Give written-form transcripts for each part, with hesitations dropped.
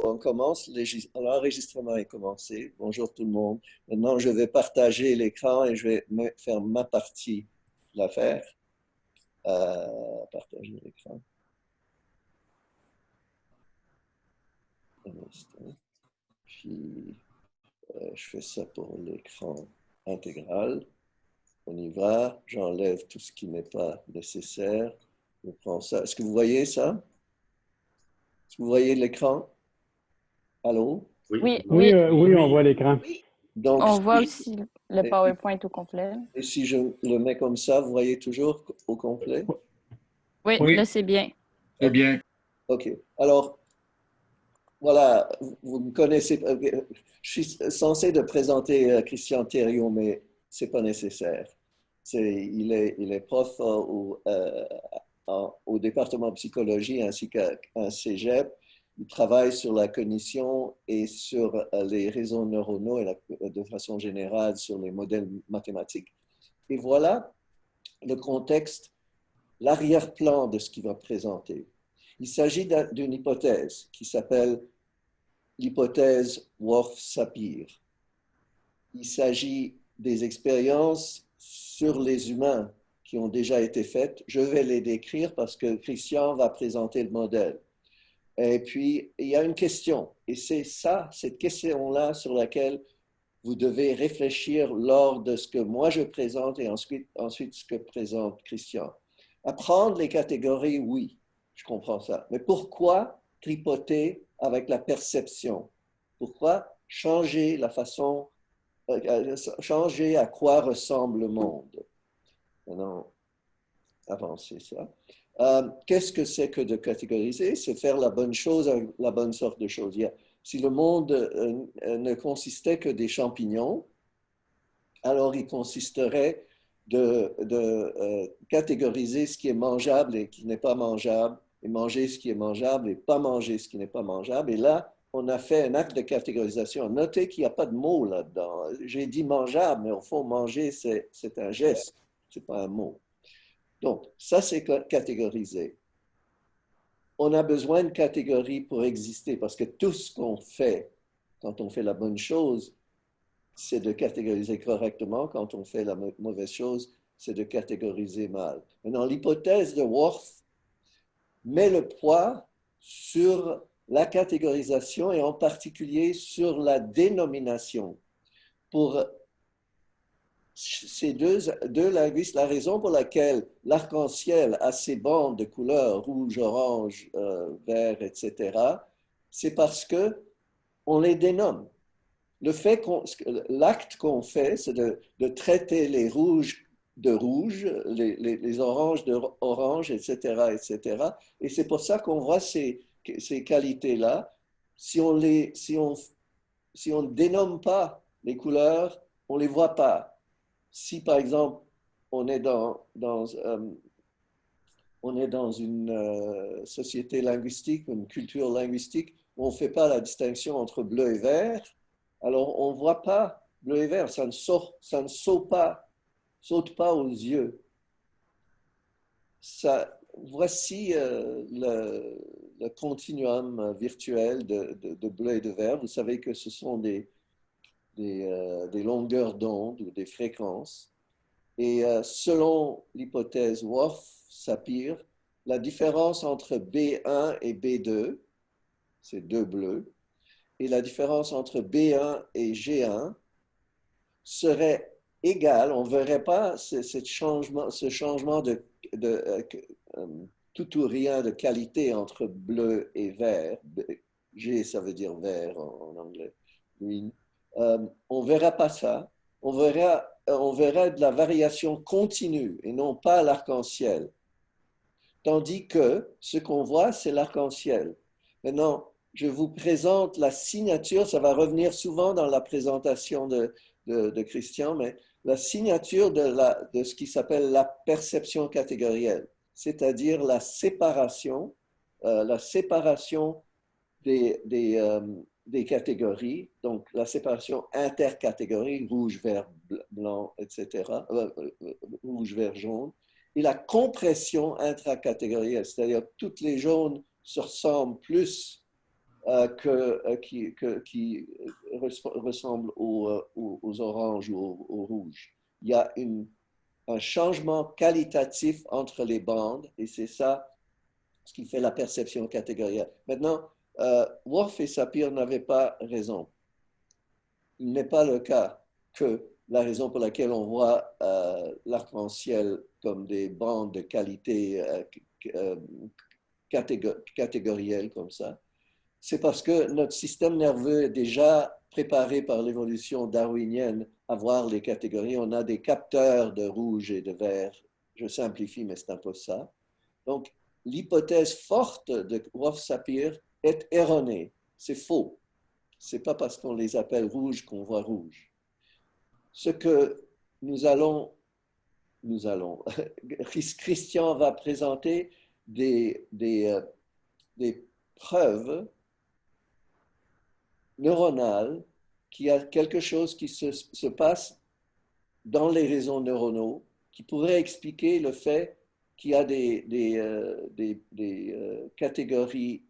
on commence, l'enregistrement est commencé. Bonjour tout le monde. Maintenant, je vais partager l'écran et je vais faire ma partie de l'affaire. Partager l'écran. Un instant. Puis, je fais ça pour l'écran intégral. On y va. J'enlève tout ce qui n'est pas nécessaire. Je prends ça. Est-ce que vous voyez ça? Est-ce que vous voyez l'écran? Allô? Oui, Oui, oui, oui, on voit l'écran. Donc, on voit aussi le et, PowerPoint au complet. et si je le mets comme ça, vous voyez toujours au complet? Oui, oui, là, c'est bien. c'est bien. OK. Alors, voilà, vous me connaissez. Je suis censé de présenter Christian Thériault, mais ce n'est pas nécessaire. Il est prof au département de psychologie ainsi qu'à un cégep. Il travaille sur la cognition et sur les réseaux neuronaux et de façon générale sur les modèles mathématiques. Et voilà le contexte, l'arrière-plan de ce qu'il va présenter. Il s'agit d'une hypothèse qui s'appelle l'hypothèse Worf-Sapir. Il s'agit des expériences sur les humains qui ont déjà été faites. Je vais les décrire parce que Christian va présenter le modèle. Et puis, il y a une question, et c'est ça, cette question-là sur laquelle vous devez réfléchir lors de ce que moi je présente et ensuite ce que présente Christian. Apprendre les catégories, oui, je comprends ça. Mais pourquoi tripoter avec la perception? Pourquoi changer la façon, changer à quoi ressemble le monde? Maintenant, avancer ça. Qu'est-ce que c'est que de catégoriser? C'est faire la bonne chose avec la bonne sorte de choses. Si le monde ne consistait que des champignons, alors il consisterait de catégoriser ce qui est mangeable et qui n'est pas mangeable, et manger ce qui est mangeable et pas manger ce qui n'est pas mangeable. Et là, on a fait un acte de catégorisation. Notez qu'il n'y a pas de mot là-dedans. J'ai dit mangeable, mais au fond, manger, c'est un geste, ce n'est pas un mot. Donc, ça, c'est catégorisé. On a besoin de catégories pour exister parce que tout ce qu'on fait, quand on fait la bonne chose, c'est de catégoriser correctement. Quand on fait la mauvaise chose, c'est de catégoriser mal. Maintenant, l'hypothèse de Worf met le poids sur la catégorisation et en particulier sur la dénomination. Pour ces deux linguistes, la raison pour laquelle l'arc-en-ciel a ces bandes de couleurs rouge, orange, vert, etc., c'est parce que on les dénomme. L'acte qu'on fait, c'est de traiter les rouges de rouge, les oranges de orange, etc., etc. Et c'est pour ça qu'on voit ces qualités-là. Si on ne dénomme pas les couleurs, on ne les voit pas. Si, par exemple, on est dans une société linguistique, une culture linguistique, où on ne fait pas la distinction entre bleu et vert, alors on ne voit pas bleu et vert, ça ne saute pas aux yeux. Voici le continuum virtuel de bleu et de vert. Vous savez que ce sont des longueurs d'onde ou des fréquences. Et selon l'hypothèse Worf-Sapir, la différence entre B1 et B2, c'est deux bleus, et la différence entre B1 et G1 serait égale. On ne verrait pas ce changement de tout ou rien de qualité entre bleu et vert. G, ça veut dire vert en anglais. Green. On ne verra pas ça. On verra de la variation continue et non pas l'arc-en-ciel. Tandis que ce qu'on voit, c'est l'arc-en-ciel. Maintenant, je vous présente la signature, ça va revenir souvent dans la présentation de Christian, mais la signature de ce qui s'appelle la perception catégorielle, c'est-à-dire la séparation des catégories, donc la séparation intercatégorie, rouge, vert, blanc, etc., rouge, vert, jaune, et la compression intracatégorielle, c'est-à-dire que toutes les jaunes se ressemblent plus qui ressemble aux oranges ou aux rouges. Il y a un changement qualitatif entre les bandes et c'est ça ce qui fait la perception catégorielle. Maintenant, Worf et Sapir n'avaient pas raison. Il n'est pas le cas que la raison pour laquelle on voit l'arc-en-ciel comme des bandes de qualité catégorielle comme ça, c'est parce que notre système nerveux est déjà préparé par l'évolution darwinienne à voir les catégories. On a des capteurs de rouge et de vert. Je simplifie, mais c'est un peu ça. Donc, l'hypothèse forte de Worf-Sapir est erronée. C'est faux. Ce n'est pas parce qu'on les appelle rouges qu'on voit rouge. Ce que nous allons Christian va présenter des preuves neuronales qu'il y a quelque chose qui se passe dans les réseaux neuronaux qui pourrait expliquer le fait qu'il y a des catégories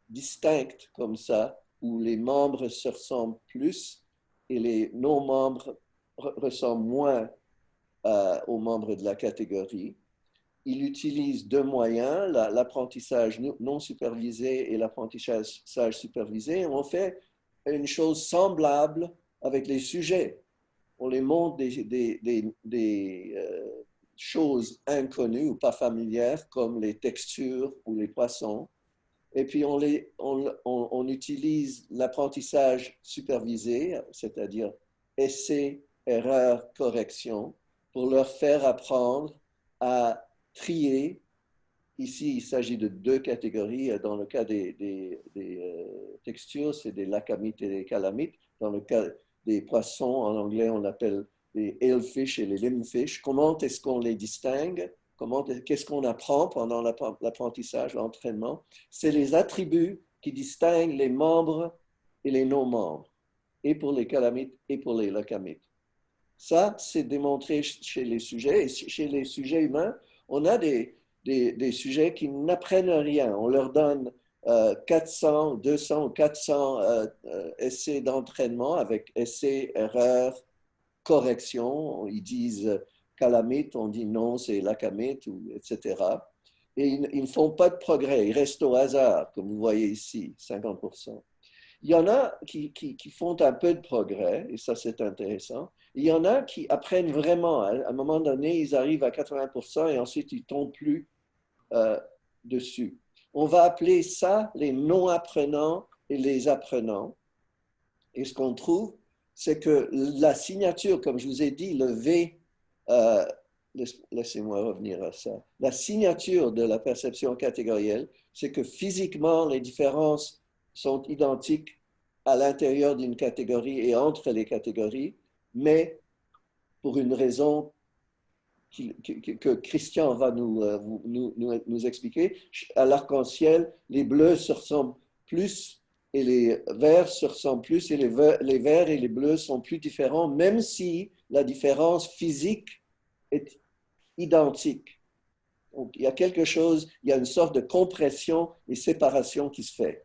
distinctes comme ça, où les membres se ressemblent plus et les non-membres ressemblent moins aux membres de la catégorie. Il utilise deux moyens, l'apprentissage non supervisé et l'apprentissage supervisé. On fait une chose semblable avec les sujets. On les montre des choses inconnues ou pas familières comme les textures ou les poissons. Et puis on utilise l'apprentissage supervisé, c'est-à-dire essai, erreur, correction, pour leur faire apprendre à trier. Ici, il s'agit de deux catégories. Dans le cas des textures, c'est des lacamites et des calamites. Dans le cas des poissons, en anglais, on appelle les alefish et les limfish. Comment est-ce qu'on les distingue? Qu'est-ce qu'on apprend pendant l'apprentissage, l'entraînement? C'est les attributs qui distinguent les membres et les non-membres, et pour les calamites et pour les lacamites. Ça, c'est démontré chez les sujets. Et chez les sujets humains, on a des sujets qui n'apprennent rien. On leur donne 400, 200 ou 400 essais d'entraînement avec essais, erreurs, corrections. Ils disent calamite, on dit non, c'est lacamite, etc. Et ils ne font pas de progrès. Ils restent au hasard, comme vous voyez ici, 50%. Il y en a qui font un peu de progrès, et ça c'est intéressant. Il y en a qui apprennent vraiment. À un moment donné, ils arrivent à 80% et ensuite ils ne tombent plus dessus. On va appeler ça les non-apprenants et les apprenants. Et ce qu'on trouve, c'est que la signature, comme je vous ai dit, le V, laissez-moi revenir à ça, la signature de la perception catégorielle, c'est que physiquement, les différences sont identiques à l'intérieur d'une catégorie et entre les catégories, mais pour une raison que Christian va nous expliquer, à l'arc-en-ciel, les bleus se ressemblent plus et les verts se ressemblent plus et les verts et les bleus sont plus différents, même si la différence physique est identique. Donc, il y a quelque chose, il y a une sorte de compression et séparation qui se fait.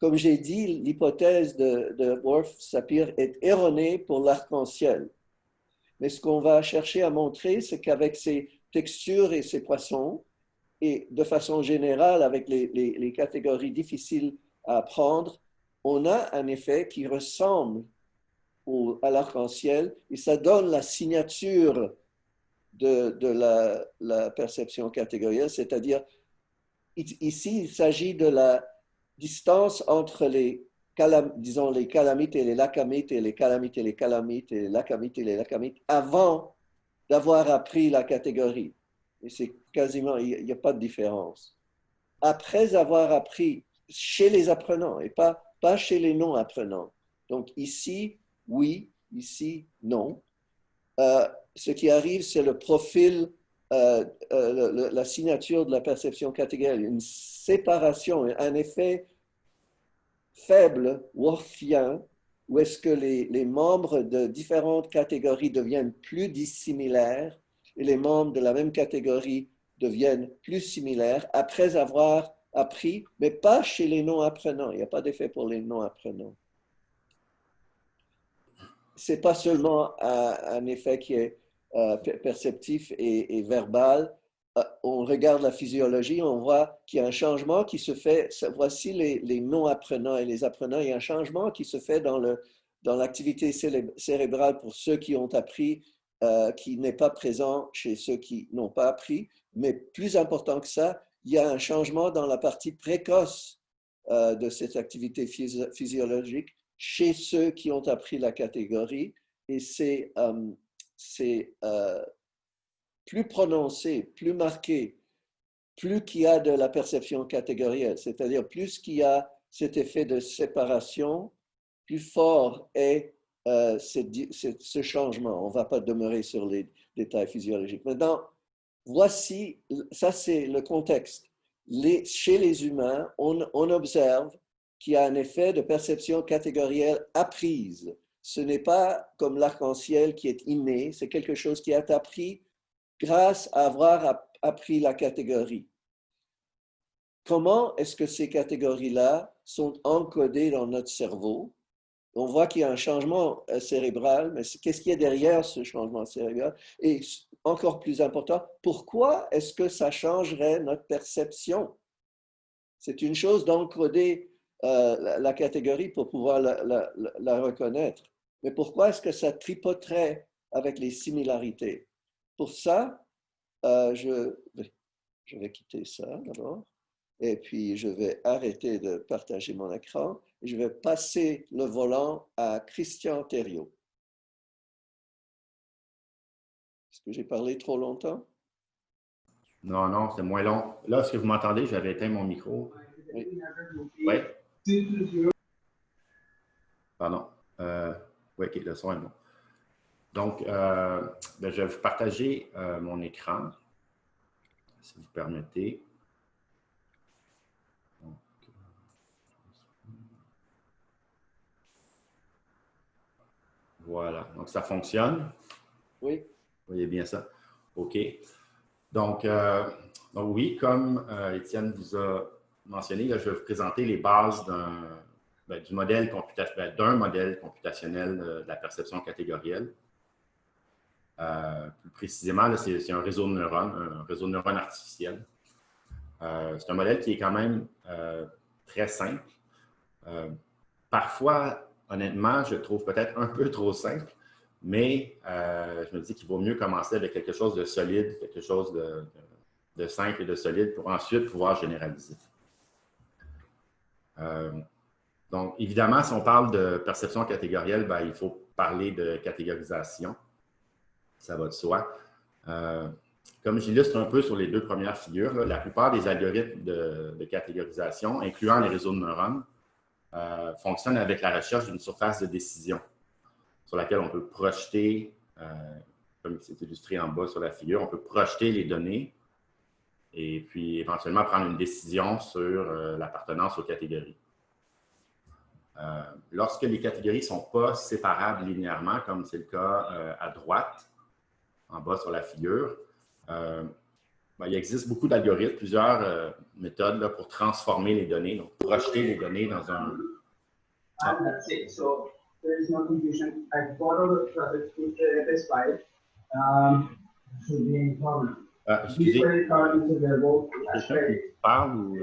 Comme j'ai dit, l'hypothèse de Worf-Sapir est erronée pour l'arc-en-ciel. Mais ce qu'on va chercher à montrer, c'est qu'avec ces textures et ces poissons, et de façon générale avec les catégories difficiles à apprendre, on a un effet qui ressemble à l'arc-en-ciel et ça donne la signature de la perception catégorielle, c'est-à-dire ici, il s'agit de la distance entre disons les calamites et les lacamites et les calamites et les calamites et les lacamites et les lacamites avant d'avoir appris la catégorie. Et c'est quasiment, il n'y a pas de différence. Après avoir appris chez les apprenants et pas chez les non-apprenants. Donc ici, oui, ici, non. Ce qui arrive, c'est le profil, la signature de la perception catégorielle, une séparation, un effet faible, worfien, où est-ce que les membres de différentes catégories deviennent plus dissimilaires et les membres de la même catégorie deviennent plus similaires après avoir appris, mais pas chez les non-apprenants. Il n'y a pas d'effet pour les non-apprenants. Ce n'est pas seulement un effet qui est perceptif et verbal. On regarde la physiologie, on voit qu'il y a un changement qui se fait. Voici les non-apprenants et les apprenants. Il y a un changement qui se fait dans l'activité cérébrale pour ceux qui ont appris, qui n'est pas présent chez ceux qui n'ont pas appris. Mais plus important que ça, il y a un changement dans la partie précoce de cette activité physiologique chez ceux qui ont appris la catégorie. Et c'est plus prononcé, plus marqué, plus qu'il y a de la perception catégorielle, c'est-à-dire plus qu'il y a cet effet de séparation, plus fort est ce changement. On ne va pas demeurer sur les détails physiologiques. Maintenant, voici, ça c'est le contexte. Chez les humains, on observe qu'il y a un effet de perception catégorielle apprise. Ce n'est pas comme l'arc-en-ciel qui est inné, c'est quelque chose qui est appris grâce à avoir appris la catégorie. Comment est-ce que ces catégories-là sont encodées dans notre cerveau? On voit qu'il y a un changement cérébral, mais qu'est-ce qu'il y a derrière ce changement cérébral? Et encore plus important, pourquoi est-ce que ça changerait notre perception? C'est une chose d'encoder la catégorie pour pouvoir la reconnaître. Mais pourquoi est-ce que ça tripoterait avec les similarités? Pour ça, je vais quitter ça d'abord. Et puis, je vais arrêter de partager mon écran. Et je vais passer le volant à Christian Thériault. Est-ce que j'ai parlé trop longtemps? Non, non, c'est moins long. Là, est-ce que vous m'entendez? J'avais éteint mon micro. Oui. Oui? Pardon. Oui, OK, le son est bon. Donc, je vais vous partager mon écran, si vous permettez. Donc, voilà. Donc, ça fonctionne? Oui. Vous voyez bien ça? OK. Donc oui, comme Étienne vous a mentionné, là, je vais vous présenter les bases d'un modèle computationnel de la perception catégorielle. Plus précisément, c'est un réseau de neurones artificiel. C'est un modèle qui est quand même très simple. Parfois, honnêtement, je le trouve peut-être un peu trop simple, mais je me dis qu'il vaut mieux commencer avec quelque chose de solide, quelque chose de simple et de solide pour ensuite pouvoir généraliser. Donc, évidemment, si on parle de perception catégorielle, ben, il faut parler de catégorisation. Ça va de soi. Comme j'illustre un peu sur les deux premières figures, là, la plupart des algorithmes de catégorisation, incluant les réseaux de neurones, fonctionnent avec la recherche d'une surface de décision sur laquelle on peut projeter, comme c'est illustré en bas sur la figure, on peut projeter les données et puis éventuellement prendre une décision sur l'appartenance aux catégories. Lorsque les catégories ne sont pas séparables linéairement, comme c'est le cas à droite, en bas sur la figure, il existe beaucoup d'algorithmes, plusieurs méthodes là, pour transformer les données, donc projeter les données dans un... There is no confusion. I borrowed this file. Should be in common. Excusez, quelqu'un qui parle ou...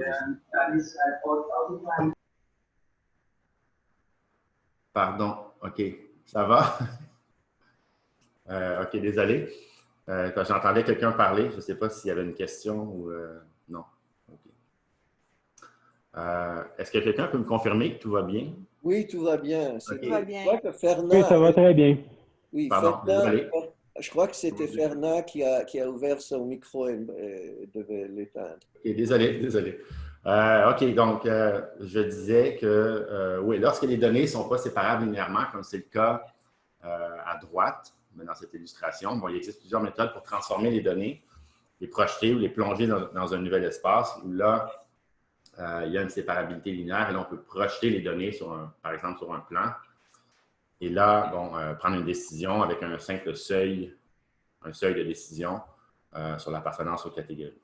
Pardon, OK, ça va? OK, désolé. Quand j'entendais quelqu'un parler, je ne sais pas s'il y avait une question ou non. Okay. Est-ce que quelqu'un peut me confirmer que tout va bien? Oui, tout va bien. Okay. Tout va bien. Je crois que Fernand... Oui, ça va très bien. Oui, pardon, désolé. Je crois que c'était Fernand qui a ouvert son micro et devait l'éteindre. Okay, désolé. OK, donc je disais que oui, lorsque les données ne sont pas séparables linéairement, comme c'est le cas à droite, dans cette illustration, bon, il existe plusieurs méthodes pour transformer les données, les projeter ou les plonger dans un nouvel espace où là, il y a une séparabilité linéaire et là, on peut projeter les données, par exemple, sur un plan. Et là, bon, prendre une décision avec un simple seuil de décision sur l'appartenance aux catégories.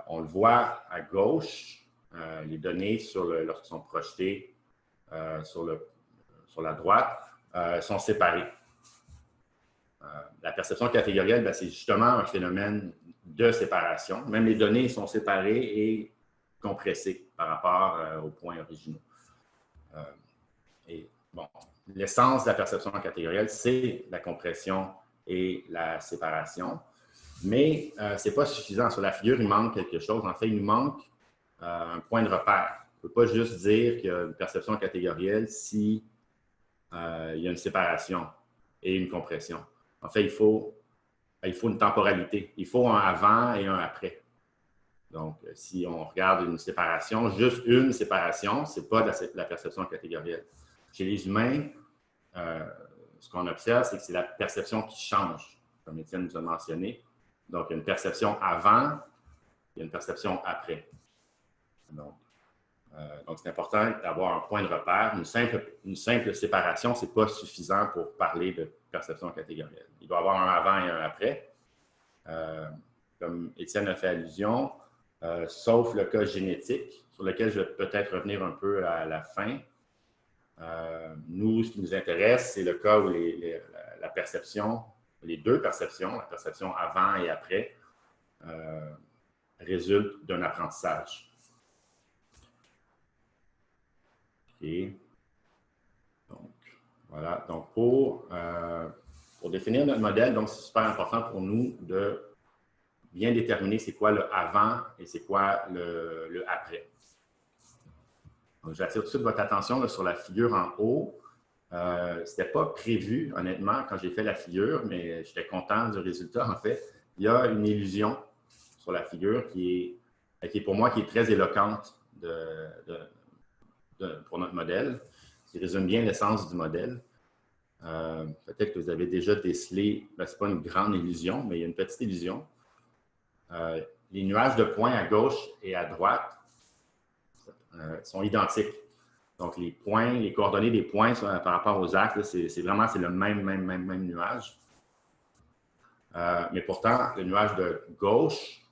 On le voit à gauche, les données lorsqu'elles sont projetées sur la droite sont séparées. La perception catégorielle, ben, c'est justement un phénomène de séparation. Même les données sont séparées et compressées par rapport aux points originaux. Et bon, l'essence de la perception catégorielle, c'est la compression et la séparation. Mais ce n'est pas suffisant. Sur la figure, il manque quelque chose. En fait, il nous manque un point de repère. On ne peut pas juste dire qu'il y a une perception catégorielle si il y a une séparation et une compression. En fait, il faut une temporalité. Il faut un avant et un après. Donc, si on regarde une séparation, juste une séparation, ce n'est pas de la perception catégorielle. Chez les humains, ce qu'on observe, c'est que c'est la perception qui change, comme Étienne nous a mentionné. Donc, il y a une perception avant, il y a une perception après. Donc c'est important d'avoir un point de repère. Une simple séparation, ce n'est pas suffisant pour parler de perception catégorielle. Il doit y avoir un avant et un après. Comme Étienne a fait allusion, sauf le cas génétique, sur lequel je vais peut-être revenir un peu à la fin. Nous, ce qui nous intéresse, c'est le cas où la perception, les deux perceptions, la perception avant et après, résultent d'un apprentissage. OK. Donc, voilà. Donc, pour définir notre modèle, donc c'est super important pour nous de bien déterminer c'est quoi le avant et c'est quoi le après. Donc, j'attire tout de suite votre attention là, sur la figure en haut. Ce n'était pas prévu, honnêtement, quand j'ai fait la figure, mais j'étais content du résultat. En fait, il y a une illusion sur la figure qui est pour moi qui est très éloquente pour notre modèle, qui résume bien l'essence du modèle. Peut-être que vous avez déjà décelé, ce n'est pas une grande illusion, mais il y a une petite illusion. Les nuages de points à gauche et à droite sont identiques. Donc, les points, les coordonnées des points par rapport aux axes, c'est vraiment le même nuage. Mais pourtant, le nuage de gauche,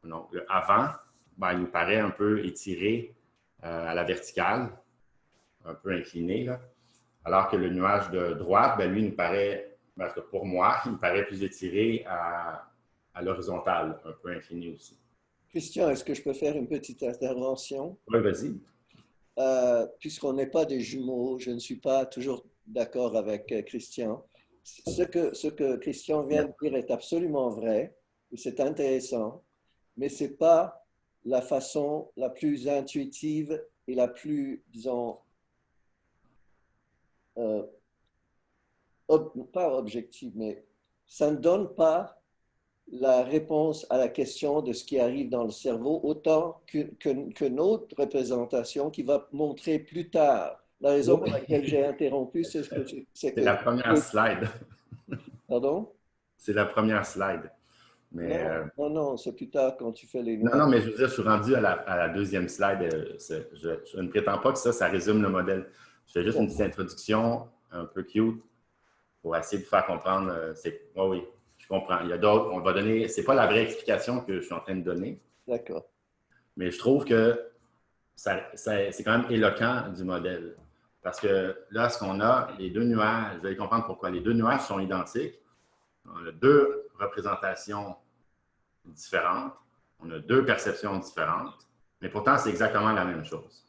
non, le avant, ben, il nous paraît un peu étiré à la verticale, un peu incliné, là. Alors que le nuage de droite, ben, lui, nous paraît, parce que pour moi, il me paraît plus étiré à l'horizontale, un peu incliné aussi. Christian, est-ce que je peux faire une petite intervention? Oui, vas-y. Puisqu'on n'est pas des jumeaux, je ne suis pas toujours d'accord avec Christian. Ce que Christian vient de dire est absolument vrai, et c'est intéressant, mais ce n'est pas la façon la plus intuitive et la plus, disons, pas objective, mais ça ne donne pas la réponse à la question de ce qui arrive dans le cerveau autant qu'une autre représentation qui va montrer plus tard. La raison pour laquelle j'ai interrompu, c'est que... C'est la première slide. Pardon? C'est la première slide. Mais, non, c'est plus tard quand tu fais les... Non, mais je veux dire, je suis rendu à la deuxième slide. Je ne prétends pas que ça résume le modèle. Je fais juste une petite introduction un peu cute pour essayer de faire comprendre. Oui, je comprends. Il y a d'autres. On va donner. Ce n'est pas la vraie explication que je suis en train de donner. D'accord. Mais je trouve que c'est quand même éloquent du modèle. Parce que là, ce qu'on a, les deux nuages, vous allez comprendre pourquoi. Les deux nuages sont identiques. On a deux représentations différentes. On a deux perceptions différentes. Mais pourtant, c'est exactement la même chose.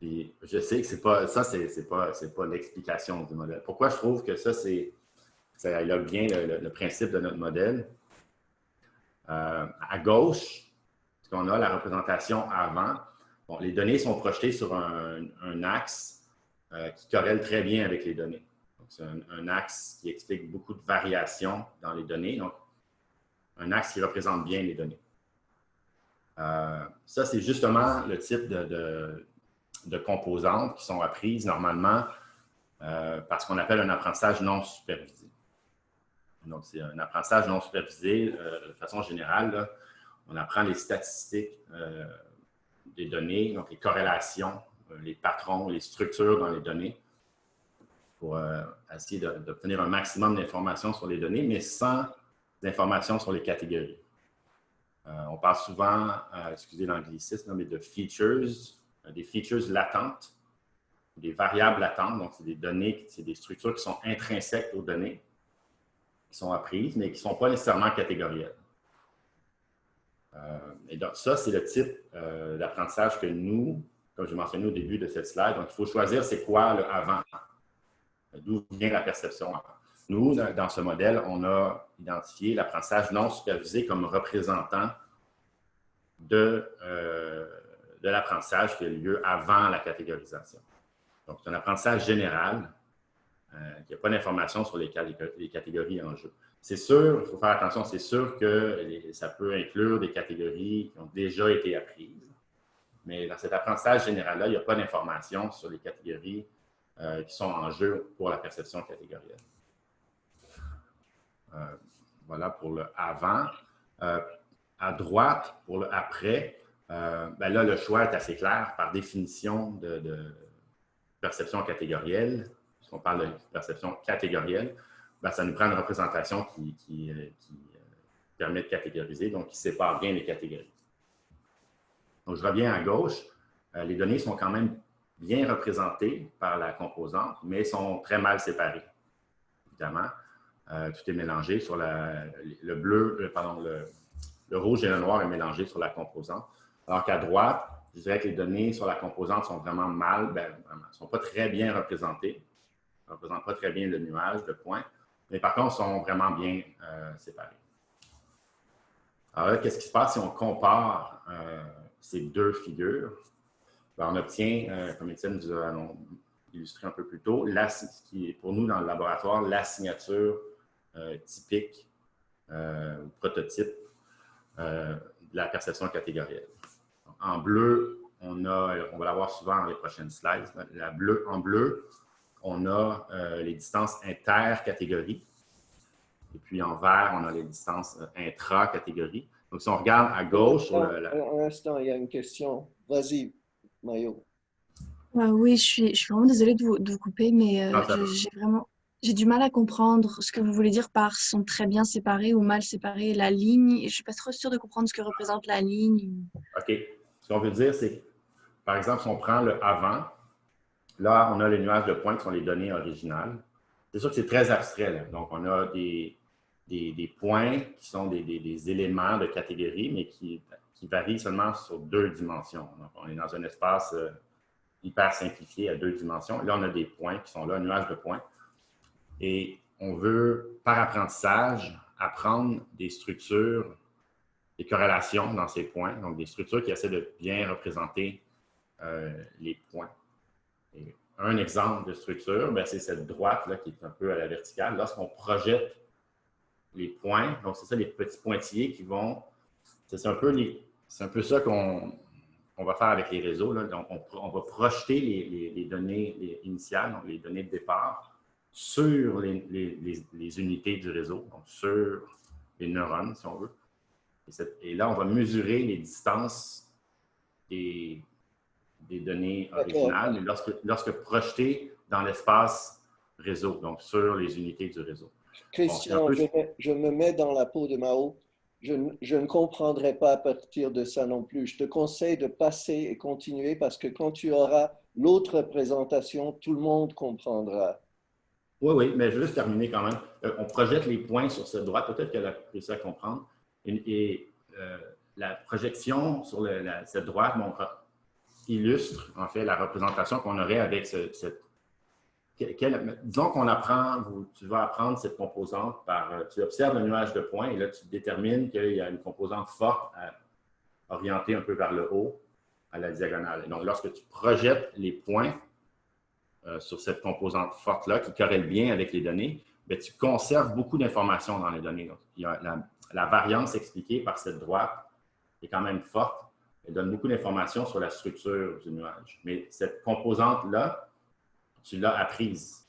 Puis je sais que c'est pas l'explication du modèle. Pourquoi je trouve que ça éloque bien le principe de notre modèle? À gauche, ce qu'on a, la représentation avant, bon, les données sont projetées sur un axe qui corrèle très bien avec les données. C'est un axe qui explique beaucoup de variations dans les données. Donc, un axe qui représente bien les données. Ça, c'est justement le type de composantes qui sont apprises normalement par ce qu'on appelle un apprentissage non supervisé. Donc, c'est un apprentissage non supervisé. De façon générale, là, on apprend les statistiques des données, donc les corrélations, les patrons, les structures dans les données, pour essayer d'obtenir un maximum d'informations sur les données, mais sans d'informations sur les catégories. On parle souvent, excusez l'anglicisme, mais de features, des features latentes, des variables latentes. Donc, c'est des données, c'est des structures qui sont intrinsèques aux données, qui sont apprises, mais qui ne sont pas nécessairement catégorielles. Et donc, ça, c'est le type d'apprentissage que nous, comme je mentionné au début de cette slide, donc il faut choisir c'est quoi le avant, d'où vient la perception avant. Nous, dans ce modèle, on a identifié l'apprentissage non supervisé comme représentant de l'apprentissage qui a lieu avant la catégorisation. Donc, c'est un apprentissage général qui n'a pas d'informations sur les catégories en jeu. C'est sûr, il faut faire attention, c'est sûr que ça peut inclure des catégories qui ont déjà été apprises, mais dans cet apprentissage général-là, il n'y a pas d'informations sur les catégories qui sont en jeu pour la perception catégorielle. Voilà pour le avant. À droite, pour le après, ben là, le choix est assez clair par définition de perception catégorielle. Puisqu'on parle de perception catégorielle, ben, ça nous prend une représentation qui permet de catégoriser, donc qui sépare bien les catégories. Donc, je reviens à gauche. Les données sont quand même bien représentées par la composante, mais sont très mal séparées, évidemment. Tout est mélangé sur le bleu, le rouge et le noir est mélangé sur la composante. Alors qu'à droite, je dirais que les données sur la composante sont vraiment mal, ne sont pas très bien représentées. Ne représentent pas très bien le nuage de points, mais par contre, sont vraiment bien séparés. Alors là, qu'est-ce qui se passe si on compare ces deux figures? Ben, on obtient, comme Étienne nous a illustré un peu plus tôt, ce qui est pour nous dans le laboratoire la signature typique, prototype de la perception catégorielle. En bleu, on va la voir souvent dans les prochaines slides. En bleu, on a les distances inter-catégories. Et puis en vert, on a les distances intra-catégories. Donc, si on regarde à gauche... Un instant, il y a une question. Vas-y, Mayo. Oui, je suis vraiment désolée de vous couper, mais j'ai du mal à comprendre ce que vous voulez dire par sont très bien séparés ou mal séparés. La ligne, je ne suis pas trop sûre de comprendre ce que représente la ligne. OK. Ce qu'on veut dire, c'est, par exemple, si on prend le avant, là, on a les nuages de points qui sont les données originales. C'est sûr que c'est très abstrait, là. Donc, on a des points qui sont des éléments de catégorie, mais qui varient seulement sur 2 dimensions. Donc, on est dans un espace hyper simplifié à 2 dimensions. Là, on a des points qui sont là, un nuage de points. Et on veut, par apprentissage, apprendre des structures, des corrélations dans ces points, donc des structures qui essaient de bien représenter les points. Et un exemple de structure, c'est cette droite-là qui est un peu à la verticale. Lorsqu'on projette les points, donc c'est ça, les petits pointillés qui vont... C'est un peu ça qu'on va faire avec les réseaux. Là. Donc, on va projeter les données initiales, donc les données de départ, sur les unités du réseau, donc sur les neurones, si on veut. Et là, on va mesurer les distances des données originales, mais lorsque projetées dans l'espace réseau, donc sur les unités du réseau. Christian, je me mets dans la peau de Mao. Je ne comprendrai pas à partir de ça non plus. Je te conseille de passer et continuer parce que quand tu auras l'autre présentation, tout le monde comprendra. Oui, mais je vais juste terminer quand même. On projette les points sur cette droite. Peut-être qu'elle a réussi à comprendre. Et la projection sur cette droite illustre en fait la représentation qu'on aurait avec cette... disons qu'on tu vas apprendre cette composante tu observes le nuage de points et là, tu détermines qu'il y a une composante forte orientée un peu vers le haut, à la diagonale. Et donc, lorsque tu projettes les points sur cette composante forte-là, qui corrèle bien avec les données, bien, tu conserves beaucoup d'informations dans les données. Donc, il y a la variance expliquée par cette droite est quand même forte. Elle donne beaucoup d'informations sur la structure du nuage. Mais cette composante-là, tu l'as apprise.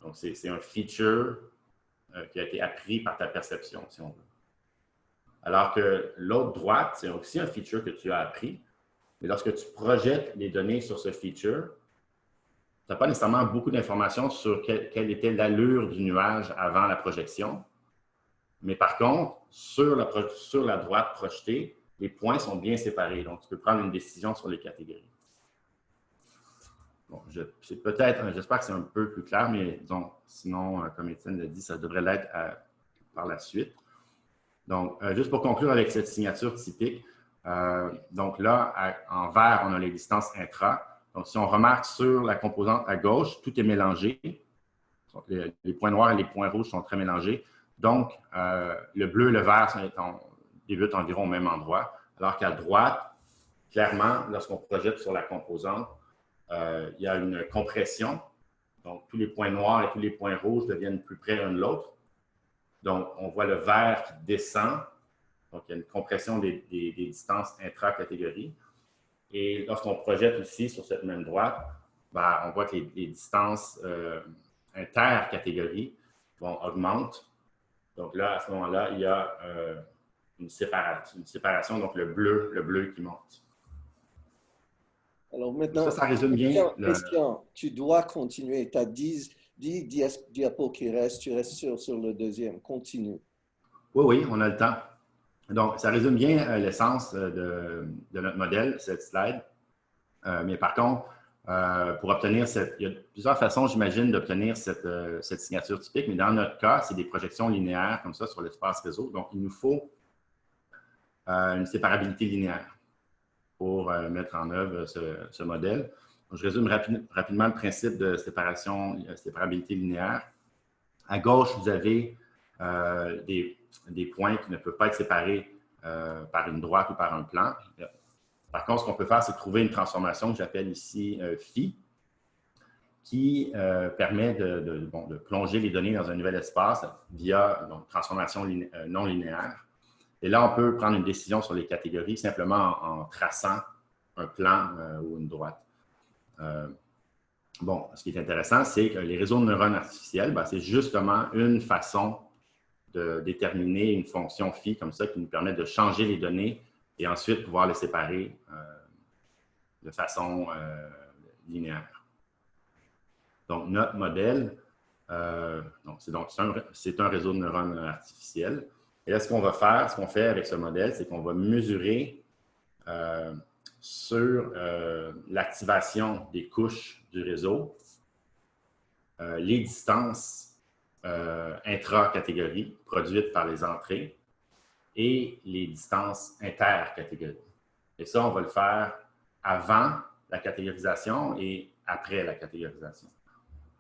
Donc, c'est un feature qui a été appris par ta perception, si on veut. Alors que l'autre droite, c'est aussi un feature que tu as appris. Mais lorsque tu projettes les données sur ce feature, tu n'as pas nécessairement beaucoup d'informations sur quelle était l'allure du nuage avant la projection. Mais par contre, sur la droite projetée, les points sont bien séparés. Donc, tu peux prendre une décision sur les catégories. Bon, j'espère que c'est un peu plus clair, mais disons, sinon, comme Étienne l'a dit, ça devrait l'être par la suite. Donc, juste pour conclure avec cette signature typique, donc là, en vert, on a les distances intra. Donc, si on remarque sur la composante à gauche, tout est mélangé. Les points noirs et les points rouges sont très mélangés. Donc, le bleu et le vert débutent environ au même endroit, alors qu'à droite, clairement, lorsqu'on projette sur la composante, il y a une compression. Donc, tous les points noirs et tous les points rouges deviennent plus près l'un de l'autre. Donc, on voit le vert qui descend. Donc, il y a une compression des distances intra-catégories. Et lorsqu'on projette aussi sur cette même droite, ben, on voit que les distances inter-catégories augmentent. Donc là, à ce moment-là, il y a une séparation, donc le bleu qui monte. Alors maintenant, ça résume bien. Question, tu dois continuer. Tu as 10 diapos qui restent, tu restes sur le deuxième. Continue. Oui, on a le temps. Donc, ça résume bien l'essence de notre modèle, cette slide. Mais par contre, pour obtenir il y a plusieurs façons, j'imagine, d'obtenir cette signature typique, mais dans notre cas, c'est des projections linéaires comme ça sur l'espace réseau. Donc, il nous faut une séparabilité linéaire pour mettre en œuvre ce modèle. Donc, je résume rapidement le principe de séparabilité linéaire. À gauche, vous avez des points qui ne peuvent pas être séparés par une droite ou par un plan. Par contre, ce qu'on peut faire, c'est trouver une transformation que j'appelle ici phi, qui permet de plonger les données dans un nouvel espace via une transformation non linéaire. Et là, on peut prendre une décision sur les catégories simplement en traçant un plan ou une droite. Ce qui est intéressant, c'est que les réseaux de neurones artificiels, c'est justement une façon de déterminer une fonction phi comme ça qui nous permet de changer les données et ensuite pouvoir les séparer de façon linéaire. Donc, notre modèle, c'est un réseau de neurones artificiels. Et là, ce qu'on fait avec ce modèle, c'est qu'on va mesurer sur l'activation des couches du réseau, les distances intra-catégories produites par les entrées et les distances inter-catégories. Et ça, on va le faire avant la catégorisation et après la catégorisation.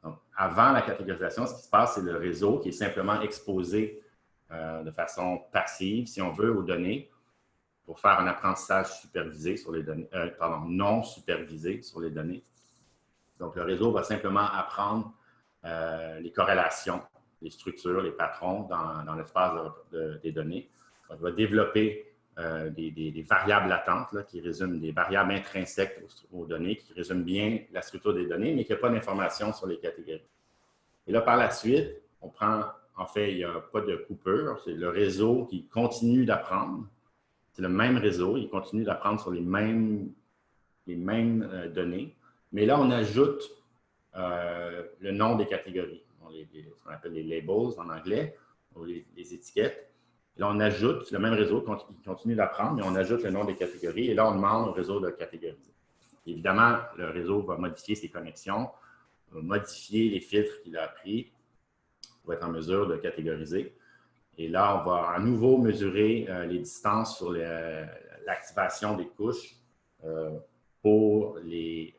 Donc, avant la catégorisation, ce qui se passe, c'est le réseau qui est simplement exposé de façon passive, si on veut, aux données pour faire un apprentissage supervisé sur les données, non supervisé sur les données. Donc, le réseau va simplement apprendre les corrélations, les structures, les patrons dans l'espace des données. On va développer des variables latentes là, qui résument des variables intrinsèques aux données, qui résument bien la structure des données, mais qui n'ont pas d'informations sur les catégories. Et là, par la suite, en fait, il n'y a pas de coupure. C'est le réseau qui continue d'apprendre. C'est le même réseau, il continue d'apprendre sur les mêmes données. Mais là, on ajoute le nom des catégories, ce qu'on appelle les labels en anglais, ou les étiquettes. Et là, on ajoute, le même réseau qui continue d'apprendre, mais on ajoute le nom des catégories. Et là, on demande au réseau de catégoriser. Évidemment, le réseau va modifier ses connexions, va modifier les filtres qu'il a appris pour être en mesure de catégoriser. Et là, on va à nouveau mesurer les distances sur l'activation des couches pour les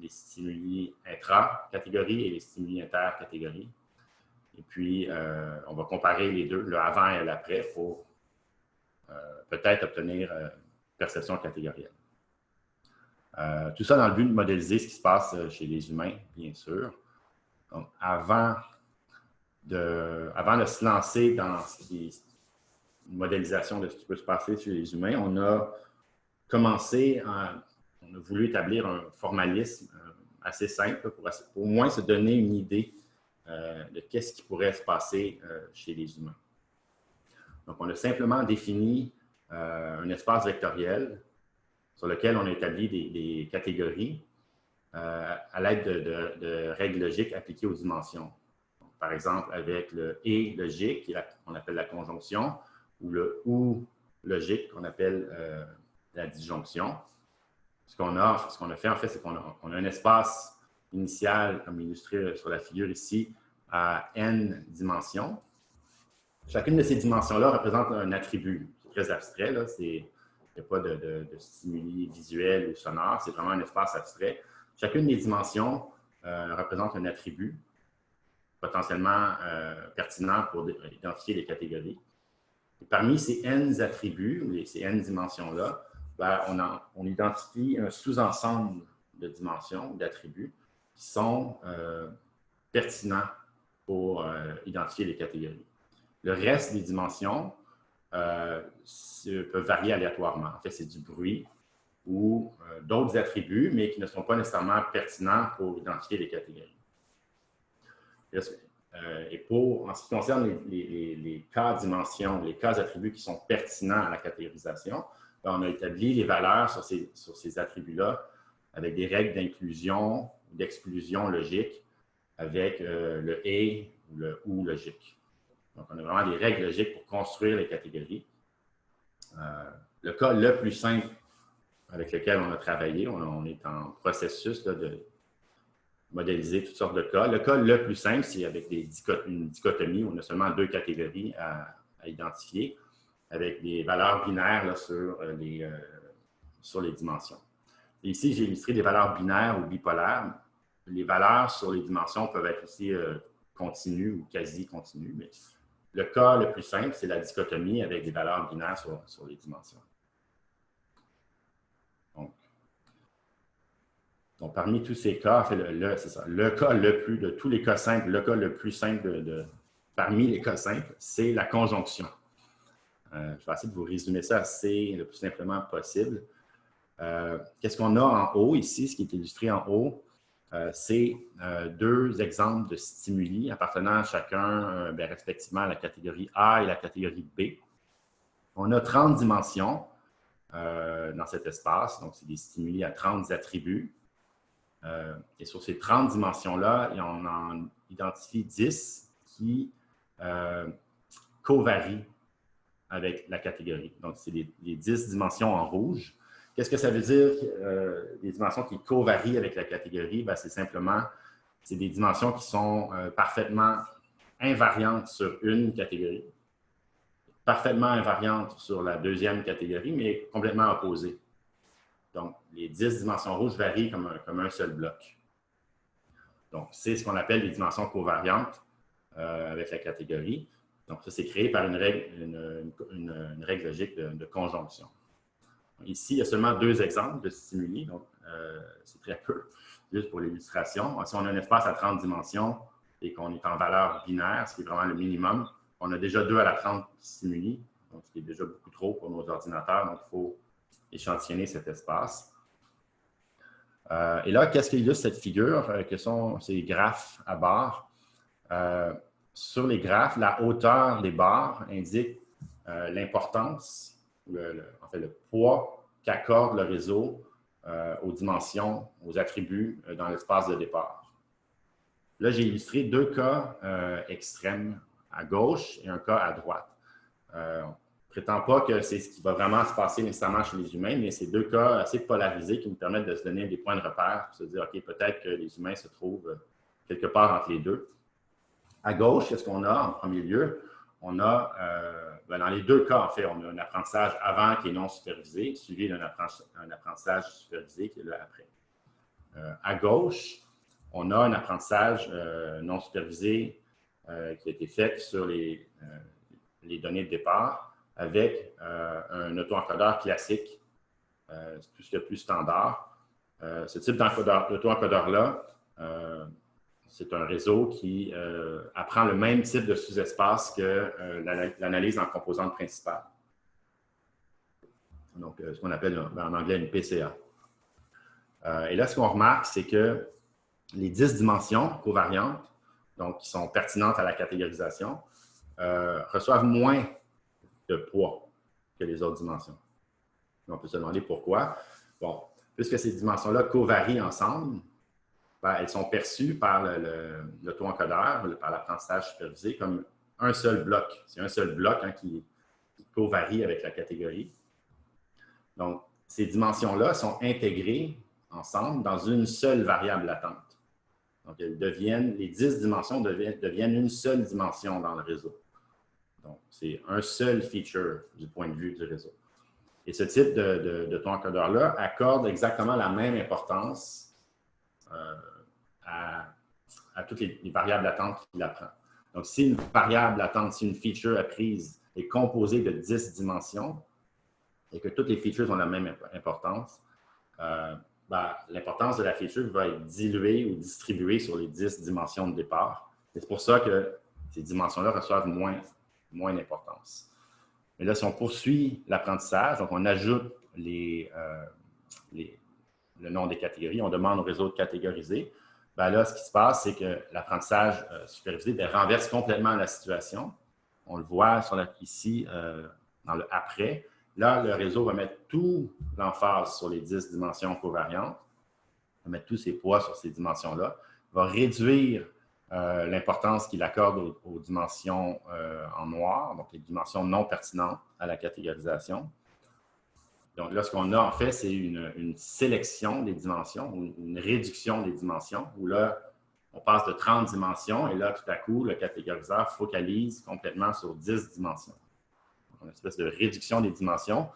stimuli intra-catégories et les stimuli inter-catégories. Et puis, on va comparer les deux, le avant et l'après, pour peut-être obtenir perception catégorielle. Tout ça dans le but de modéliser ce qui se passe chez les humains, bien sûr. Donc, avant de se lancer dans une modélisation de ce qui peut se passer chez les humains, on a voulu établir un formalisme assez simple pour au moins se donner une idée de qu'est-ce qui pourrait se passer chez les humains. Donc, on a simplement défini un espace vectoriel sur lequel on a établi des catégories à l'aide de règles logiques appliquées aux dimensions. par exemple avec le « et » logique, qu'on appelle la conjonction, ou le « ou » logique, qu'on appelle la disjonction. Ce qu'on a fait, en fait, c'est qu'on a un espace initial, comme illustré sur la figure ici, à n dimensions. Chacune de ces dimensions-là représente un attribut. C'est très abstrait, là. Il n'y a pas de stimuli visuels ou sonores. C'est vraiment un espace abstrait. Chacune des dimensions représente un attribut potentiellement pertinent pour identifier les catégories. Et parmi ces n attributs, ces n dimensions-là, ben, on identifie un sous-ensemble de dimensions, d'attributs, qui sont pertinents pour identifier les catégories. Le reste des dimensions peuvent varier aléatoirement. En fait, c'est du bruit ou d'autres attributs, mais qui ne sont pas nécessairement pertinents pour identifier les catégories. Et en ce qui concerne les cas dimensions, les cas attributs qui sont pertinents à la catégorisation, ben, on a établi les valeurs sur ces attributs-là avec des règles d'inclusion ou d'exclusion logique avec le « et » ou le « ou » logique. Donc, on a vraiment des règles logiques pour construire les catégories. Le cas le plus simple avec lequel on a travaillé, on est en processus là, de modéliser toutes sortes de cas. Le cas le plus simple, c'est avec une dichotomie où on a seulement deux catégories à identifier avec des valeurs binaires là, sur les dimensions. Et ici, j'ai illustré des valeurs binaires ou bipolaires. Les valeurs sur les dimensions peuvent être aussi continues ou quasi-continues, mais le cas le plus simple, c'est la dichotomie avec des valeurs binaires sur les dimensions. Donc, parmi tous ces cas, en fait, c'est ça, le cas de tous les cas simples, le cas le plus simple parmi les cas simples, c'est la conjonction. Je vais essayer de vous résumer ça le plus simplement possible. Qu'est-ce qu'on a en haut ici? Ce qui est illustré en haut, c'est deux exemples de stimuli appartenant chacun respectivement à la catégorie A et la catégorie B. On a 30 dimensions dans cet espace, donc c'est des stimuli à 30 attributs. Et sur ces 30 dimensions-là, on en identifie 10 qui covarient avec la catégorie. Donc, c'est les 10 dimensions en rouge. Qu'est-ce que ça veut dire, les dimensions qui covarient avec la catégorie? C'est simplement, c'est des dimensions qui sont parfaitement invariantes sur une catégorie, parfaitement invariantes sur la deuxième catégorie, mais complètement opposées. Donc, les 10 dimensions rouges varient comme un seul bloc. Donc, c'est ce qu'on appelle les dimensions covariantes avec la catégorie. Donc, ça, c'est créé par une règle logique de conjonction. Ici, il y a seulement deux exemples de stimuli, donc c'est très peu, juste pour l'illustration. Si on a un espace à 30 dimensions et qu'on est en valeur binaire, ce qui est vraiment le minimum, on a déjà 2 à la 30 stimuli, donc ce qui est déjà beaucoup trop pour nos ordinateurs, donc il faut échantillonner cet espace. Et là, qu'est-ce qu'illustre cette figure? Que sont ces graphes à barres? Sur les graphes, la hauteur des barres indique l'importance, en fait, le poids qu'accorde le réseau aux dimensions, aux attributs dans l'espace de départ. Là, j'ai illustré deux cas extrêmes à gauche et un cas à droite. On ne prétend pas que c'est ce qui va vraiment se passer nécessairement chez les humains, mais c'est deux cas assez polarisés qui nous permettent de se donner des points de repère pour se dire, OK, peut-être que les humains se trouvent quelque part entre les deux. À gauche, qu'est-ce qu'on a en premier lieu? On a, dans les deux cas, en fait, on a un apprentissage avant qui est non supervisé, suivi d'un apprentissage supervisé qui est là après. À gauche, on a un apprentissage non supervisé qui a été fait sur les données de départ avec un auto-encodeur classique, tout ce qui est plus standard. Ce type d'auto-encodeur-là, c'est un réseau qui apprend le même type de sous-espace que l'analyse en composantes principales. Donc, ce qu'on appelle en anglais une PCA. Et là, ce qu'on remarque, c'est que les 10 dimensions covariantes, donc qui sont pertinentes à la catégorisation, reçoivent moins de poids que les autres dimensions. On peut se demander pourquoi. Bon, puisque ces dimensions-là covarient ensemble, ben, elles sont perçues par l'auto-encodeur, par l'apprentissage supervisé, comme un seul bloc. C'est un seul bloc hein, qui covarie avec la catégorie. Donc, ces dimensions-là sont intégrées ensemble dans une seule variable latente. Donc, les 10 dimensions deviennent une seule dimension dans le réseau. Donc, c'est un seul feature du point de vue du réseau. Et ce type d'auto-encodeur-là accorde exactement la même importance à toutes les variables latentes qu'il apprend. Donc, si une variable latente, si une feature apprise est composée de 10 dimensions et que toutes les features ont la même importance, l'importance de la feature va être diluée ou distribuée sur les 10 dimensions de départ. C'est pour ça que ces dimensions-là reçoivent moins d'importance. Mais là, si on poursuit l'apprentissage, donc on ajoute le nom des catégories, on demande au réseau de catégoriser, bien là, ce qui se passe, c'est que l'apprentissage supervisé renverse complètement la situation. On le voit ici dans le « après ». Là, le réseau va mettre tout l'emphase sur les 10 dimensions covariantes, va mettre tous ses poids sur ces dimensions-là, va réduire l'importance qu'il accorde aux dimensions en noir, donc les dimensions non pertinentes à la catégorisation. Donc là, ce qu'on a en fait, c'est une sélection des dimensions, ou une réduction des dimensions, où là, on passe de 30 dimensions et là, tout à coup, le catégoriseur focalise complètement sur 10 dimensions. Donc, une espèce de réduction des dimensions.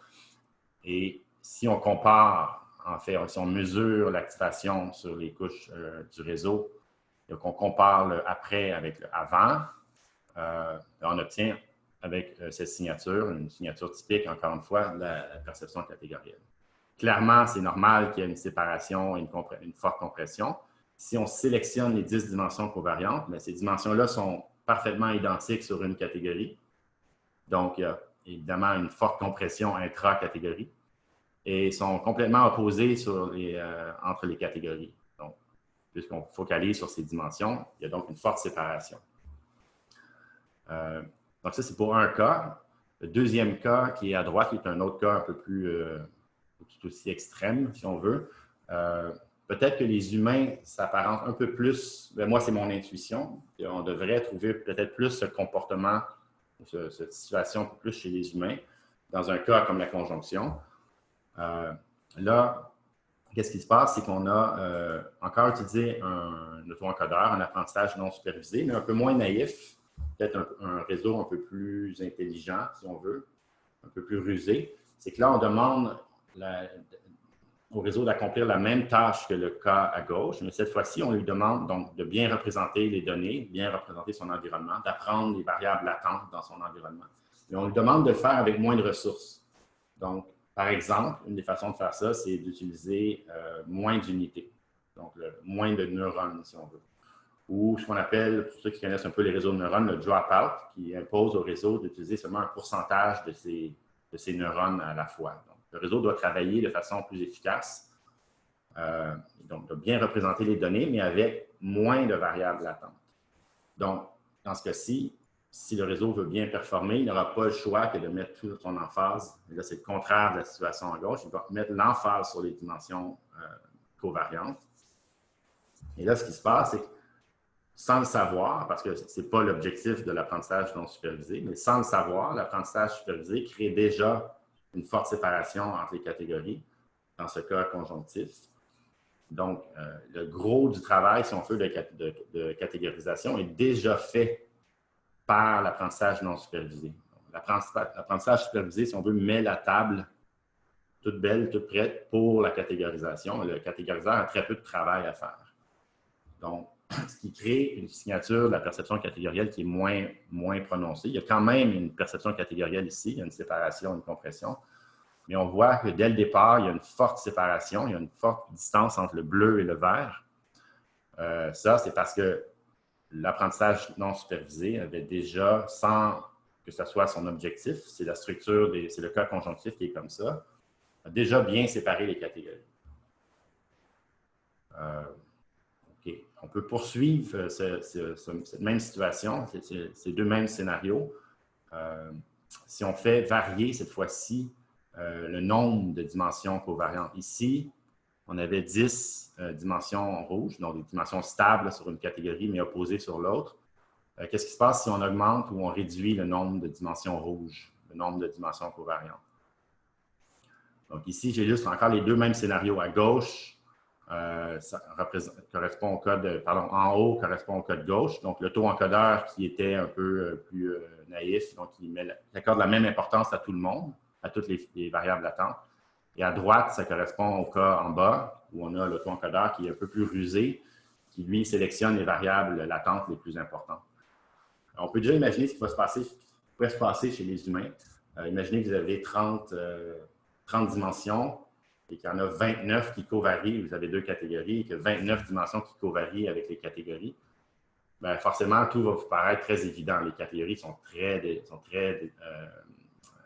Et si on compare, en fait, si on mesure l'activation sur les couches du réseau, et qu'on compare le après avec le avant, on obtient avec cette signature, une signature typique, encore une fois, de la perception catégorielle. Clairement, c'est normal qu'il y ait une séparation et une forte compression. Si on sélectionne les 10 dimensions covariantes, mais ces dimensions-là sont parfaitement identiques sur une catégorie. Donc, il y a évidemment une forte compression intra-catégorie et sont complètement opposées entre les catégories. Donc, puisqu'on focalise sur ces dimensions, il y a donc une forte séparation. Donc, ça, c'est pour un cas. Le deuxième cas qui est à droite, qui est un autre cas un peu plus tout aussi extrême, si on veut. Peut-être que les humains s'apparentent un peu plus, ben moi, c'est mon intuition, on devrait trouver peut-être plus ce comportement, cette situation un peu plus chez les humains, dans un cas comme la conjonction. Là, qu'est-ce qui se passe? C'est qu'on a encore utilisé un auto-encodeur, un apprentissage non supervisé, mais un peu moins naïf, peut-être un réseau un peu plus intelligent, si on veut, un peu plus rusé. C'est que là, on demande au réseau d'accomplir la même tâche que le cas à gauche, mais cette fois-ci, on lui demande donc de bien représenter les données, bien représenter son environnement, d'apprendre les variables latentes dans son environnement. Mais on lui demande de le faire avec moins de ressources. Donc, par exemple, une des façons de faire ça, c'est d'utiliser moins d'unités, donc moins de neurones, si on veut. Ou ce qu'on appelle, pour ceux qui connaissent un peu les réseaux de neurones, le drop-out, qui impose au réseau d'utiliser seulement un pourcentage de ces neurones à la fois. Donc, le réseau doit travailler de façon plus efficace, donc de bien représenter les données, mais avec moins de variables latentes. Donc, dans ce cas-ci, si le réseau veut bien performer, il n'aura pas le choix que de mettre toute son emphase. Et là, c'est le contraire de la situation à gauche. Il va mettre l'emphase sur les dimensions covariantes. Et là, ce qui se passe, c'est que sans le savoir, parce que ce n'est pas l'objectif de l'apprentissage non supervisé, mais sans le savoir, l'apprentissage supervisé crée déjà une forte séparation entre les catégories, dans ce cas conjonctif. Donc, le gros du travail, si on veut, de catégorisation est déjà fait par l'apprentissage non supervisé. L'apprentissage supervisé, si on veut, met la table toute belle, toute prête pour la catégorisation. Le catégoriseur a très peu de travail à faire. Donc, ce qui crée une signature de la perception catégorielle qui est moins prononcée. Il y a quand même une perception catégorielle ici, il y a une séparation, une compression. Mais on voit que dès le départ, il y a une forte séparation, il y a une forte distance entre le bleu et le vert. Ça, c'est parce que l'apprentissage non supervisé avait déjà, sans que ce soit son objectif, c'est la structure, c'est le cas conjonctif qui est comme ça, a déjà bien séparé les catégories. OK. On peut poursuivre cette même situation, ces deux mêmes scénarios. Si on fait varier cette fois-ci le nombre de dimensions covariantes. Ici, on avait 10 dimensions rouges, donc des dimensions stables sur une catégorie, mais opposées sur l'autre. Qu'est-ce qui se passe si on augmente ou on réduit le nombre de dimensions rouges, le nombre de dimensions covariantes? Donc ici, j'illustre encore les deux mêmes scénarios. À gauche, ça correspond au code, pardon, en haut correspond au code gauche. Donc le taux encodeur qui était un peu plus naïf, donc il accorde la même importance à tout le monde, à toutes les variables latentes. Et à droite, ça correspond au cas en bas, où on a le taux encodeur qui est un peu plus rusé, qui lui sélectionne les variables latentes les plus importantes. On peut déjà imaginer ce qui pourrait se passer chez les humains. Imaginez que vous avez 30 dimensions et qu'il y en a 29 qui covarient. Vous avez deux catégories et que 29 dimensions qui covarient avec les catégories. Bien, forcément, tout va vous paraître très évident. Les catégories sont très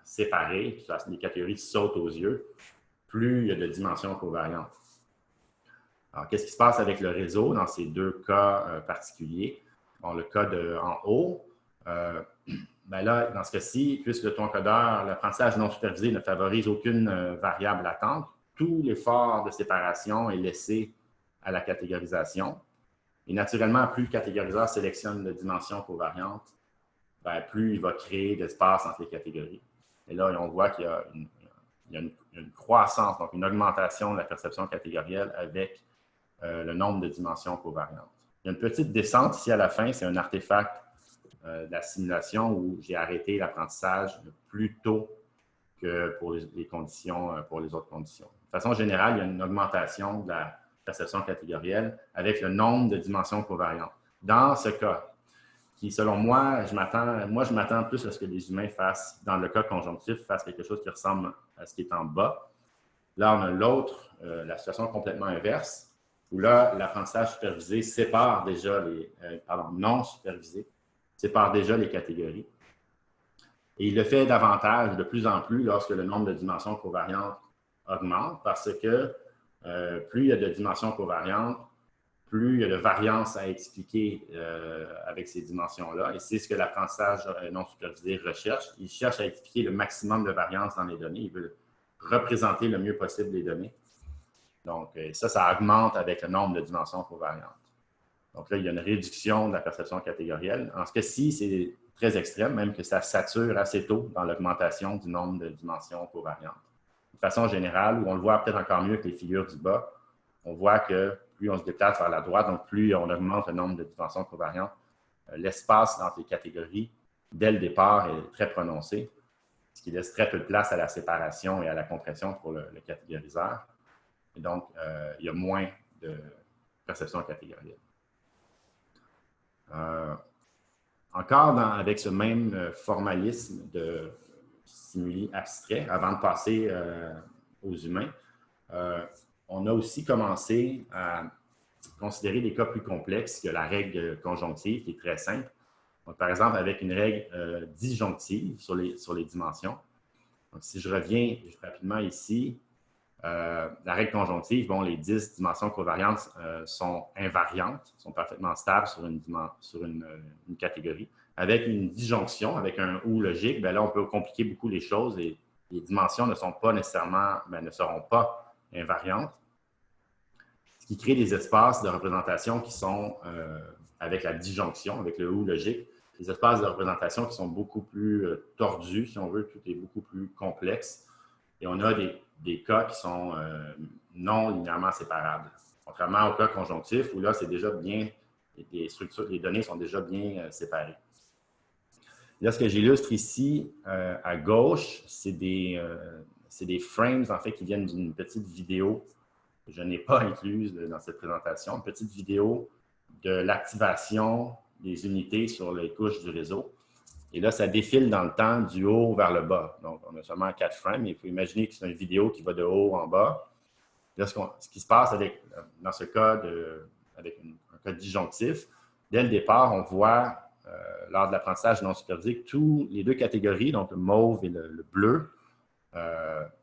séparées. Les catégories sautent aux yeux. Plus il y a de dimensions covariantes. Alors, qu'est-ce qui se passe avec le réseau dans ces deux cas particuliers? Bon, le cas en haut, ben là, dans ce cas-ci, puisque le taux encodeur, l'apprentissage non supervisé ne favorise aucune variable latente, tout l'effort de séparation est laissé à la catégorisation. Et naturellement, plus le catégoriseur sélectionne de dimensions covariantes, ben, plus il va créer d'espace entre les catégories. Et là, on voit qu'il y a une croissance, donc une augmentation de la perception catégorielle avec le nombre de dimensions covariantes. Il y a une petite descente ici à la fin, c'est un artefact de la simulation où j'ai arrêté l'apprentissage plus tôt que pour les conditions, pour les autres conditions. De façon générale, il y a une augmentation de la perception catégorielle avec le nombre de dimensions covariantes. Dans ce cas, qui, selon moi, je m'attends plus à ce que les humains fassent, dans le cas conjonctif, fassent quelque chose qui ressemble à ce qui est en bas. Là, on a l'autre, la situation complètement inverse, où là, l'apprentissage supervisé sépare déjà non supervisé, sépare déjà les catégories. Et il le fait davantage, de plus en plus, lorsque le nombre de dimensions covariantes augmente, parce que plus il y a de dimensions covariantes, plus il y a de variance à expliquer avec ces dimensions-là. Et c'est ce que l'apprentissage non supervisé recherche. Il cherche à expliquer le maximum de variance dans les données. Il veut représenter le mieux possible les données. Donc, ça augmente avec le nombre de dimensions covariantes. Donc là, il y a une réduction de la perception catégorielle. En ce cas-ci, c'est très extrême, même que ça sature assez tôt dans l'augmentation du nombre de dimensions covariantes. De façon générale, où on le voit peut-être encore mieux que les figures du bas, on voit que plus on se déplace vers la droite, donc plus on augmente le nombre de dimensions covariantes, l'espace entre les catégories, dès le départ, est très prononcé, ce qui laisse très peu de place à la séparation et à la compression pour le catégoriseur. Et donc, il y a moins de perception catégorielle. Encore avec ce même formalisme de stimuli abstraits, avant de passer aux humains, on a aussi commencé à considérer des cas plus complexes que la règle conjonctive, qui est très simple. Donc, par exemple, avec une règle disjonctive sur les dimensions. Donc, si je reviens rapidement ici, la règle conjonctive, bon, les 10 dimensions covariantes sont invariantes, sont parfaitement stables sur une catégorie. Avec une disjonction, avec un ou logique, bien là, on peut compliquer beaucoup les choses et les dimensions ne seront pas invariantes, ce qui crée des espaces de représentation qui sont, avec la disjonction, avec le ou logique, des espaces de représentation qui sont beaucoup plus tordus, si on veut, tout est beaucoup plus complexe. Et on a des cas qui sont non linéairement séparables. Contrairement au cas conjonctif, où là, c'est déjà bien, les données sont déjà bien séparées. Là, ce que j'illustre ici, à gauche, c'est des frames, en fait, qui viennent d'une petite vidéo que je n'ai pas incluse dans cette présentation, une petite vidéo de l'activation des unités sur les couches du réseau. Et là, ça défile dans le temps du haut vers le bas. Donc, on a seulement 4 frames. Il faut imaginer que c'est une vidéo qui va de haut en bas. Là, ce qui se passe dans ce cas, avec un cas disjonctif, dès le départ, on voit, lors de l'apprentissage non supervisé, que les deux catégories, donc le mauve et le bleu,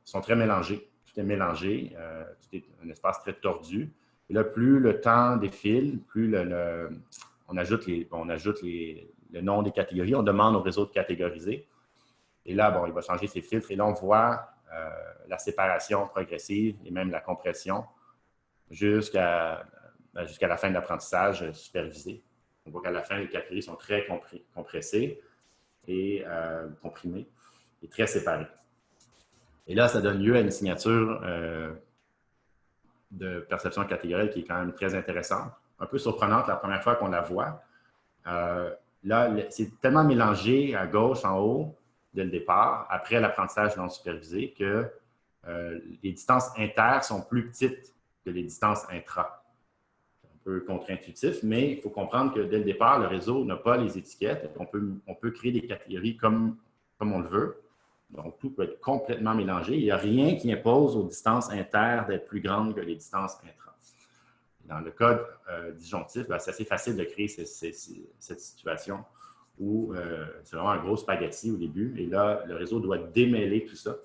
sont très mélangés. Tout est mélangé. Tout est un espace très tordu. Et là, plus le temps défile, plus on ajoute le nom des catégories, on demande au réseau de catégoriser. Et là, bon, il va changer ses filtres. Et là, on voit la séparation progressive et même la compression jusqu'à la fin de l'apprentissage supervisé. On voit qu'à la fin, les catégories sont très compressées et comprimées et très séparées. Et là, ça donne lieu à une signature de perception catégorielle qui est quand même très intéressante, un peu surprenante la première fois qu'on la voit. Là, c'est tellement mélangé à gauche, en haut, dès le départ, après l'apprentissage non supervisé, que les distances inter sont plus petites que les distances intra. C'est un peu contre-intuitif, mais il faut comprendre que dès le départ, le réseau n'a pas les étiquettes. On peut créer des catégories comme on le veut. Donc, tout peut être complètement mélangé. Il n'y a rien qui impose aux distances inter d'être plus grandes que les distances intra. Dans le code disjonctif, c'est assez facile de créer cette situation où c'est vraiment un gros spaghetti au début. Et là, le réseau doit démêler tout ça.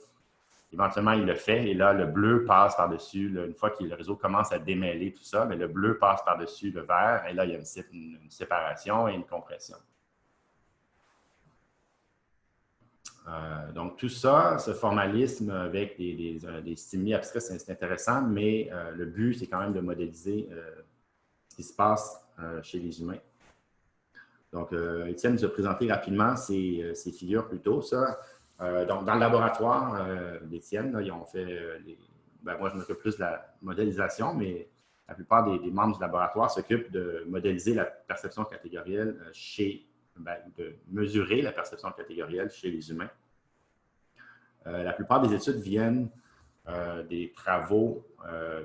Éventuellement, il le fait. Et là, le bleu passe par-dessus. Une fois que le réseau commence à démêler tout ça, mais le bleu passe par-dessus le vert. Et là, il y a une séparation et une compression. Donc, tout ça, ce formalisme avec des stimuli abstraits, c'est intéressant, mais le but, c'est quand même de modéliser ce qui se passe chez les humains. Donc, Étienne nous a présenté rapidement ces figures plus tôt. Donc, dans le laboratoire d'Étienne, ils ont fait moi, je m'occupe plus de la modélisation, mais la plupart des membres du laboratoire s'occupent de modéliser la perception catégorielle de mesurer la perception catégorielle chez les humains. La plupart des études viennent des travaux,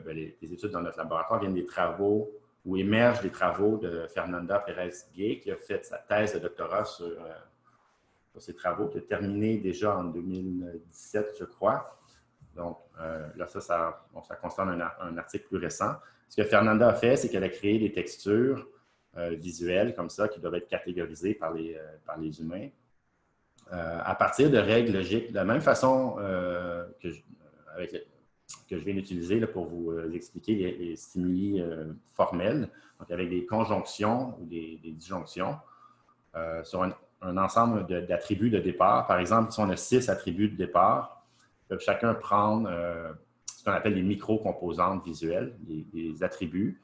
les études dans notre laboratoire viennent des travaux ou émergent des travaux de Fernanda Pérez-Gay, qui a fait sa thèse de doctorat sur ces travaux, qui a terminé déjà en 2017, je crois. Donc, là, ça concerne un article plus récent. Ce que Fernanda a fait, c'est qu'elle a créé des textures visuelles comme ça qui doivent être catégorisées par les humains à partir de règles logiques, de la même façon que je viens d'utiliser pour vous expliquer les stimuli formels, donc avec des conjonctions ou des disjonctions sur un ensemble d'attributs de départ. Par exemple, si on a 6 attributs de départ, ils peuvent chacun prendre ce qu'on appelle les micro-composantes visuelles, les attributs.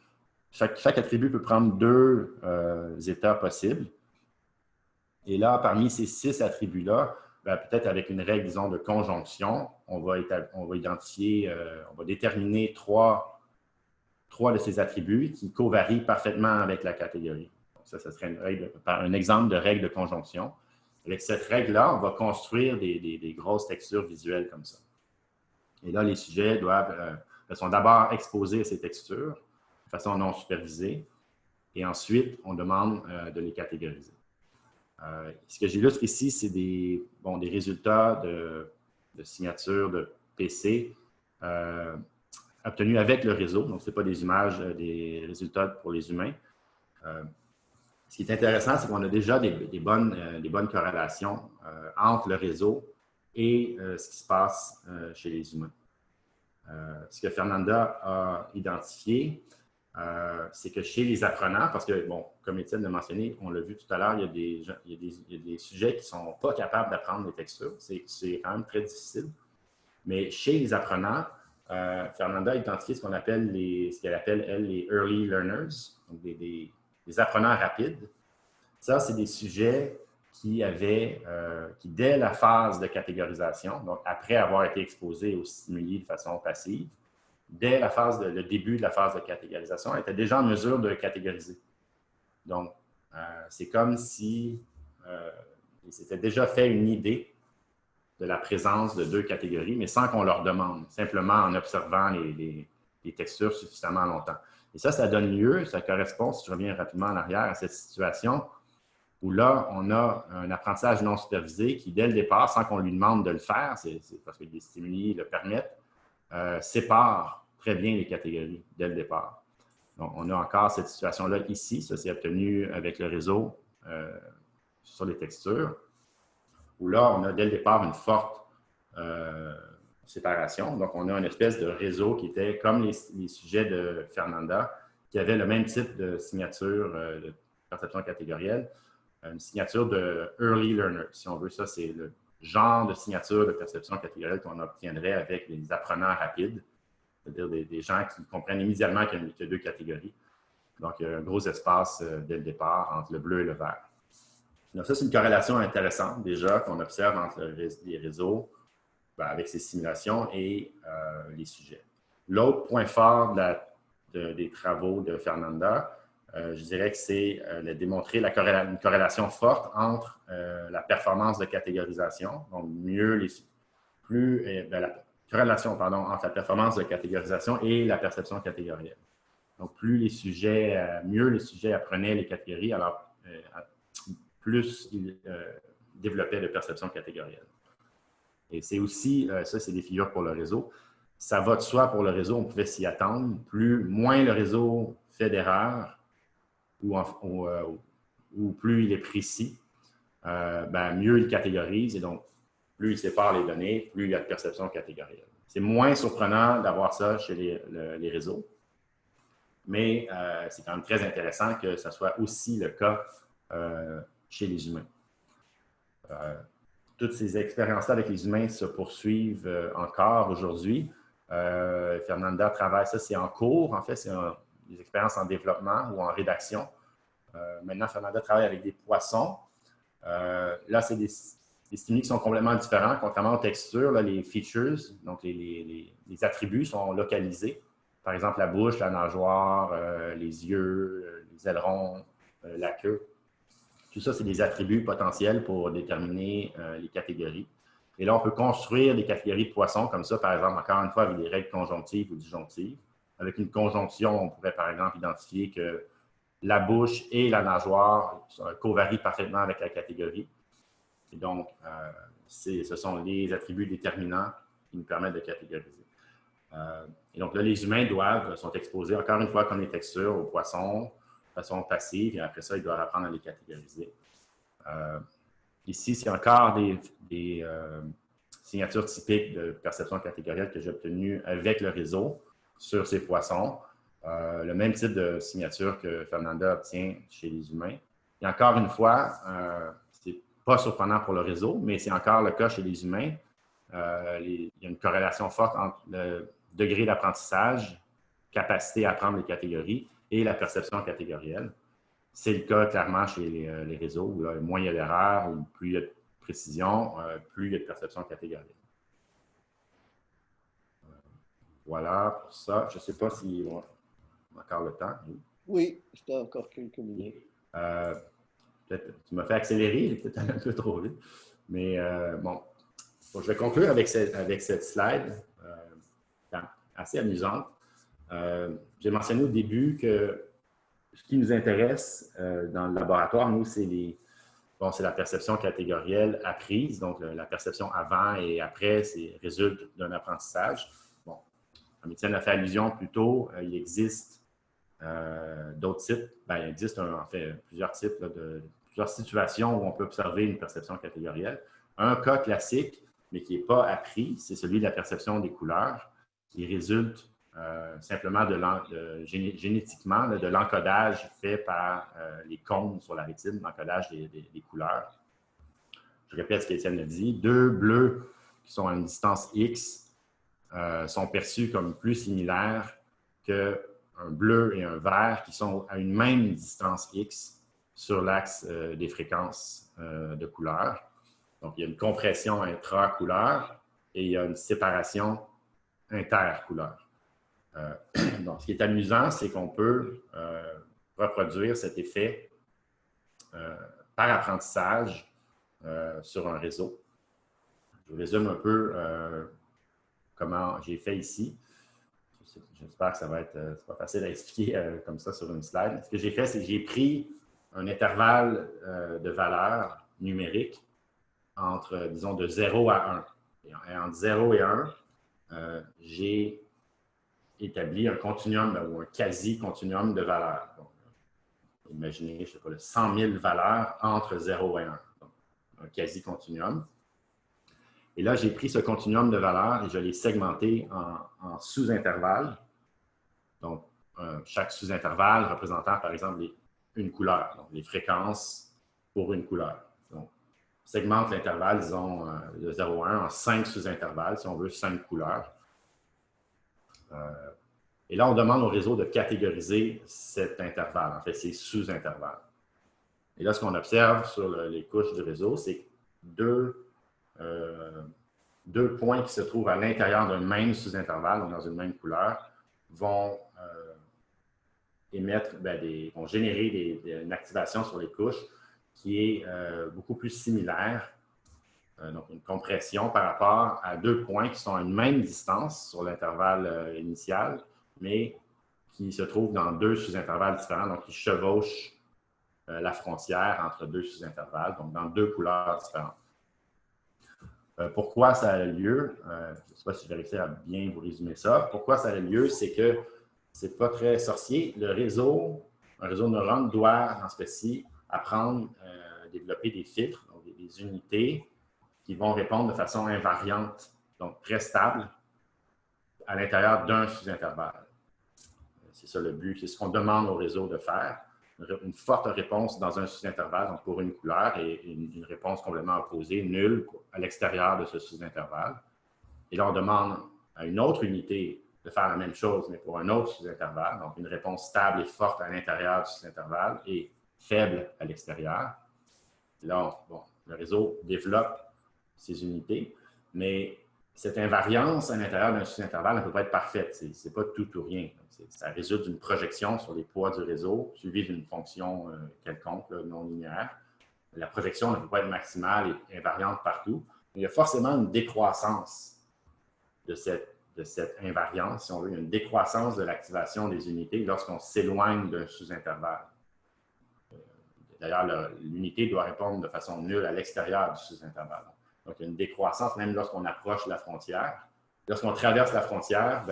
Chaque attribut peut prendre 2 états possibles. Et là, parmi ces 6 attributs-là, peut-être avec une règle, disons, de conjonction, on va identifier, on va déterminer 3 de ces attributs qui covarient parfaitement avec la catégorie. Donc, ça serait un exemple de règle de conjonction. Avec cette règle-là, on va construire des grosses textures visuelles comme ça. Et là, les sujets sont d'abord exposés à ces textures de façon non supervisée. Et ensuite, on demande de les catégoriser. Ce que j'illustre ici, c'est des résultats de signature de PC obtenus avec le réseau. Donc, ce n'est pas des images, des résultats pour les humains. Ce qui est intéressant, c'est qu'on a déjà des bonnes corrélations entre le réseau et ce qui se passe chez les humains. Ce que Fernanda a identifié, c'est que chez les apprenants, parce que, comme Étienne l'a mentionné, on l'a vu tout à l'heure, il y a des sujets qui ne sont pas capables d'apprendre des textures. C'est quand même très difficile. Mais chez les apprenants, Fernanda a identifié ce qu'elle appelle, elle, les early learners, donc des apprenants rapides. Ça, c'est des sujets qui, dès la phase de catégorisation, donc après avoir été exposés aux stimuli de façon passive, dès le début de la phase de catégorisation, étaient déjà en mesure de catégoriser. Donc, c'est comme si ils s'étaient déjà fait une idée de la présence de 2 catégories, mais sans qu'on leur demande, simplement en observant les textures suffisamment longtemps. Et ça donne lieu, ça correspond, si je reviens rapidement en arrière, à cette situation où là, on a un apprentissage non supervisé qui, dès le départ, sans qu'on lui demande de le faire, c'est parce que les stimuli le permettent, sépare très bien les catégories dès le départ. Donc, on a encore cette situation-là ici. Ça, c'est obtenu avec le réseau sur les textures, où là, on a dès le départ une forte séparation. Donc, on a une espèce de réseau qui était comme les sujets de Fernanda, qui avaient le même type de signature de perception catégorielle, une signature de early learner, si on veut. Ça, c'est le genre de signature de perception catégorielle qu'on obtiendrait avec les apprenants rapides. c'est-à-dire des gens qui comprennent immédiatement qu'il y a deux catégories. Donc, il y a un gros espace dès le départ entre le bleu et le vert. Donc, ça, c'est une corrélation intéressante déjà qu'on observe entre les réseaux avec ces simulations et les sujets. L'autre point fort des travaux de Fernanda, je dirais que c'est de démontrer une corrélation forte entre la performance de catégorisation, donc la corrélation entre la performance de catégorisation et la perception catégorielle. Donc, mieux les sujets apprenaient les catégories, alors plus ils développaient de perception catégorielle. Et c'est aussi, ça c'est des figures pour le réseau, ça va de soi pour le réseau, on pouvait s'y attendre. Moins le réseau fait d'erreurs ou plus il est précis, mieux il catégorise et donc plus il sépare les données, plus il y a de perception catégorielle. C'est moins surprenant d'avoir ça chez les réseaux, mais c'est quand même très intéressant que ça soit aussi le cas chez les humains. Toutes ces expériences-là avec les humains se poursuivent encore aujourd'hui. Fernanda travaille, ça c'est en cours, en fait, c'est des expériences en développement ou en rédaction. Maintenant, Fernanda travaille avec des poissons. Là, c'est des stimuli qui sont complètement différents, contrairement aux textures, là, les features, donc les attributs sont localisés. Par exemple, la bouche, la nageoire, les yeux, les ailerons, la queue. Tout ça, c'est des attributs potentiels pour déterminer les catégories. Et là, on peut construire des catégories de poissons comme ça, par exemple, encore une fois, avec des règles conjonctives ou disjonctives. Avec une conjonction, on pourrait, par exemple, identifier que la bouche et la nageoire covarient parfaitement avec la catégorie. Et donc, ce sont les attributs déterminants qui nous permettent de catégoriser. Et donc là, les humains sont exposés, encore une fois, comme les textures, aux poissons, de façon passive, et après ça, ils doivent apprendre à les catégoriser. Ici, c'est encore des signatures typiques de perception catégorielle que j'ai obtenues avec le réseau sur ces poissons. Le même type de signature que Fernanda obtient chez les humains. Et encore une fois, ce n'est pas surprenant pour le réseau, mais c'est encore le cas chez les humains. Il y a une corrélation forte entre le degré d'apprentissage, capacité à apprendre les catégories, et la perception catégorielle. C'est le cas clairement chez les réseaux, où là, moins il y a d'erreurs, ou plus il y a de précision, plus il y a de perception catégorielle. Voilà pour ça. Je ne sais pas si on a encore le temps. Oui, je encore quelques minutes. Peut-être tu m'as fait accélérer, j'ai peut-être allé un peu trop vite. Mais bon, je vais conclure avec cette slide assez amusante. J'ai mentionné au début que ce qui nous intéresse dans le laboratoire, nous, c'est la perception catégorielle apprise, donc la perception avant et après, résulte d'un apprentissage. Bon, comme Étienne a fait allusion plus tôt, il existe d'autres types. Il existe en fait plusieurs types, plusieurs situations où on peut observer une perception catégorielle. Un cas classique, mais qui n'est pas appris, c'est celui de la perception des couleurs, qui résulte simplement génétiquement de l'encodage fait par les cônes sur la rétine, l'encodage des couleurs. Je répète ce qu'Étienne a dit. Deux bleus qui sont à une distance X sont perçus comme plus similaires qu'un bleu et un vert qui sont à une même distance X sur l'axe des fréquences de couleurs. Donc, il y a une compression intra-couleur et il y a une séparation inter-couleur. Donc, ce qui est amusant, c'est qu'on peut reproduire cet effet par apprentissage sur un réseau. Je vous résume un peu comment j'ai fait ici. J'espère que ça va être pas facile à expliquer comme ça sur une slide. Ce que j'ai fait, c'est que j'ai pris un intervalle de valeurs numériques entre, disons, de 0 à 1. Et entre 0 et 1, j'ai établi un continuum ou un quasi-continuum de valeurs. Donc, imaginez, je ne sais pas, 100 000 valeurs entre 0 et 1. Donc, un quasi-continuum. Et là, j'ai pris ce continuum de valeurs et je l'ai segmenté en sous-intervalles. Donc, chaque sous-intervalle représentant, par exemple, une couleur, donc les fréquences pour une couleur. Donc, on segmente l'intervalle, disons, de 0 à 1 en 5 sous-intervalles, si on veut 5 couleurs. Et là, on demande au réseau de catégoriser cet intervalle, en fait, ces sous-intervalles. Et là, ce qu'on observe sur les couches du réseau, c'est deux points qui se trouvent à l'intérieur d'un même sous-intervalle, donc dans une même couleur, vont vont générer une activation sur les couches qui est beaucoup plus similaire, donc une compression par rapport à deux points qui sont à une même distance sur l'intervalle initial, mais qui se trouvent dans deux sous-intervalles différents, donc qui chevauchent la frontière entre deux sous-intervalles, donc dans deux couleurs différentes. Pourquoi ça a lieu? Je ne sais pas si je vais réussir à bien vous résumer ça. Pourquoi ça a lieu? C'est que ce n'est pas très sorcier. Un réseau de neurones doit, dans ce cas-ci, apprendre à développer des filtres, donc des unités qui vont répondre de façon invariante, donc très stable, à l'intérieur d'un sous-intervalle. C'est ça le but, c'est ce qu'on demande au réseau de faire. Une forte réponse dans un sous-intervalle, donc pour une couleur, et une réponse complètement opposée, nulle, à l'extérieur de ce sous-intervalle. Et là, on demande à une autre unité de faire la même chose, mais pour un autre sous-intervalle, donc une réponse stable et forte à l'intérieur du sous-intervalle et faible à l'extérieur. Là, le réseau développe ces unités, mais cette invariance à l'intérieur d'un sous-intervalle ne peut pas être parfaite. Ce n'est pas tout ou rien. Ça résulte d'une projection sur les poids du réseau, suivie d'une fonction quelconque, non linéaire. La projection ne peut pas être maximale et invariante partout. Il y a forcément une décroissance de cette invariance, si on veut. Il y a une décroissance de l'activation des unités lorsqu'on s'éloigne d'un sous-intervalle. D'ailleurs, l'unité doit répondre de façon nulle à l'extérieur du sous-intervalle. Donc, il y a une décroissance même lorsqu'on approche la frontière. Lorsqu'on traverse la frontière,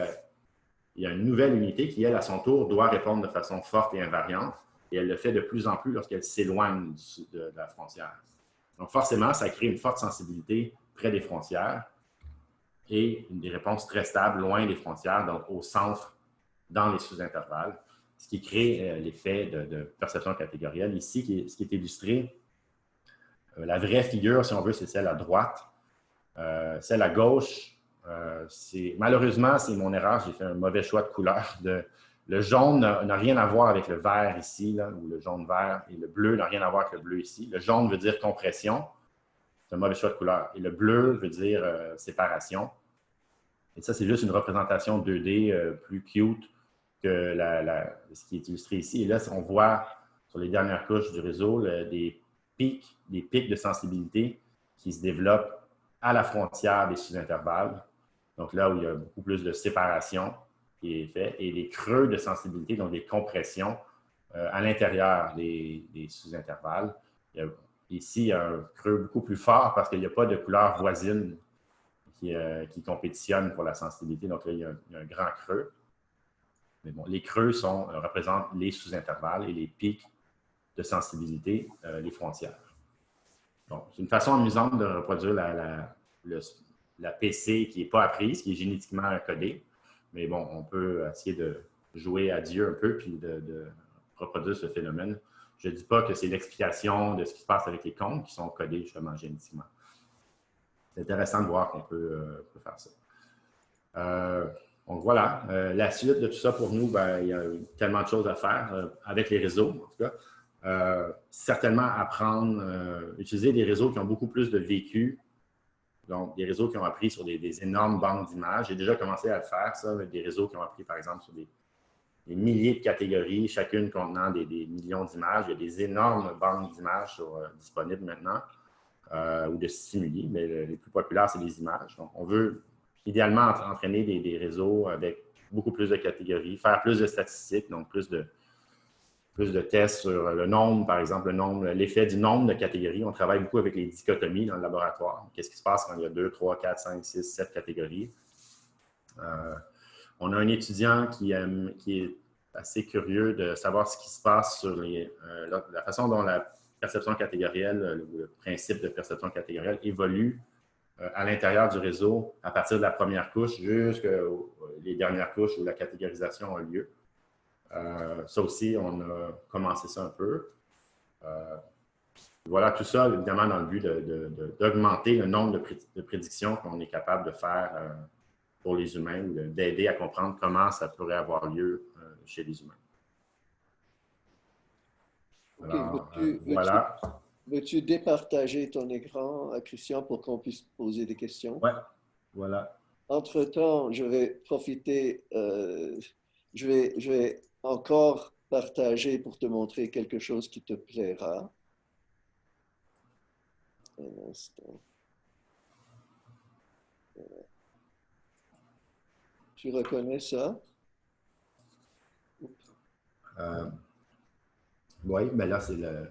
il y a une nouvelle unité qui, elle, à son tour, doit répondre de façon forte et invariante. Et elle le fait de plus en plus lorsqu'elle s'éloigne de la frontière. Donc, forcément, ça crée une forte sensibilité près des frontières et des réponses très stables loin des frontières, donc au centre, dans les sous-intervalles, ce qui crée l'effet de perception catégorielle. Ici, ce qui est illustré, la vraie figure, si on veut, c'est celle à droite. Celle à gauche, malheureusement, c'est mon erreur. J'ai fait un mauvais choix de couleur. Le jaune n'a rien à voir avec le vert ici, là, ou le jaune-vert, et le bleu n'a rien à voir avec le bleu ici. Le jaune veut dire compression. C'est un mauvais choix de couleur. Et le bleu veut dire séparation. Et ça, c'est juste une représentation 2D plus cute que ce qui est illustré ici. Et là, on voit sur les dernières couches du réseau des pics de sensibilité qui se développent à la frontière des sous-intervalles. Donc là où il y a beaucoup plus de séparation qui est fait, et des creux de sensibilité, donc des compressions à l'intérieur des sous-intervalles. Ici, il y a un creux beaucoup plus fort parce qu'il n'y a pas de couleur voisine qui compétitionne pour la sensibilité. Donc là, il y a un grand creux. Mais bon, les creux représentent les sous-intervalles et les pics de sensibilité, les frontières. Donc, c'est une façon amusante de reproduire la PC qui n'est pas apprise, qui est génétiquement codée. Mais bon, on peut essayer de jouer à Dieu un peu puis de reproduire ce phénomène. Je ne dis pas que c'est l'explication de ce qui se passe avec les comptes qui sont codés justement génétiquement. C'est intéressant de voir qu'on peut faire ça. Donc voilà, la suite de tout ça pour nous, il y a tellement de choses à faire avec les réseaux, en tout cas. Certainement apprendre, utiliser des réseaux qui ont beaucoup plus de vécu, donc des réseaux qui ont appris sur des énormes banques d'images. J'ai déjà commencé à le faire, ça, avec des réseaux qui ont appris, par exemple, sur des milliers de catégories, chacune contenant des millions d'images. Il y a des énormes banques d'images disponibles maintenant, ou de stimuli, mais les plus populaires, c'est les images. Donc, on veut idéalement entraîner des réseaux avec beaucoup plus de catégories, faire plus de statistiques, donc plus de tests sur le nombre, par exemple, l'effet du nombre de catégories. On travaille beaucoup avec les dichotomies dans le laboratoire. Qu'est-ce qui se passe quand il y a 2, 3, 4, 5, 6, 7 catégories? On a un étudiant qui est assez curieux de savoir ce qui se passe sur la façon dont la perception catégorielle, le principe de perception catégorielle évolue à l'intérieur du réseau à partir de la première couche jusqu'aux les dernières couches où la catégorisation a lieu. Ça aussi, on a commencé ça un peu. Voilà, tout ça, évidemment, dans le but d'augmenter le nombre de prédictions qu'on est capable de faire pour les humains, ou d'aider à comprendre comment ça pourrait avoir lieu chez les humains. Ok, Alors, voilà. Veux-tu départager ton écran, Christian, pour qu'on puisse poser des questions? Ouais, voilà. Entre-temps, je vais profiter, je vais encore partager pour te montrer quelque chose qui te plaira. Un instant. Voilà. Tu reconnais ça? Oui, mais là, c'est le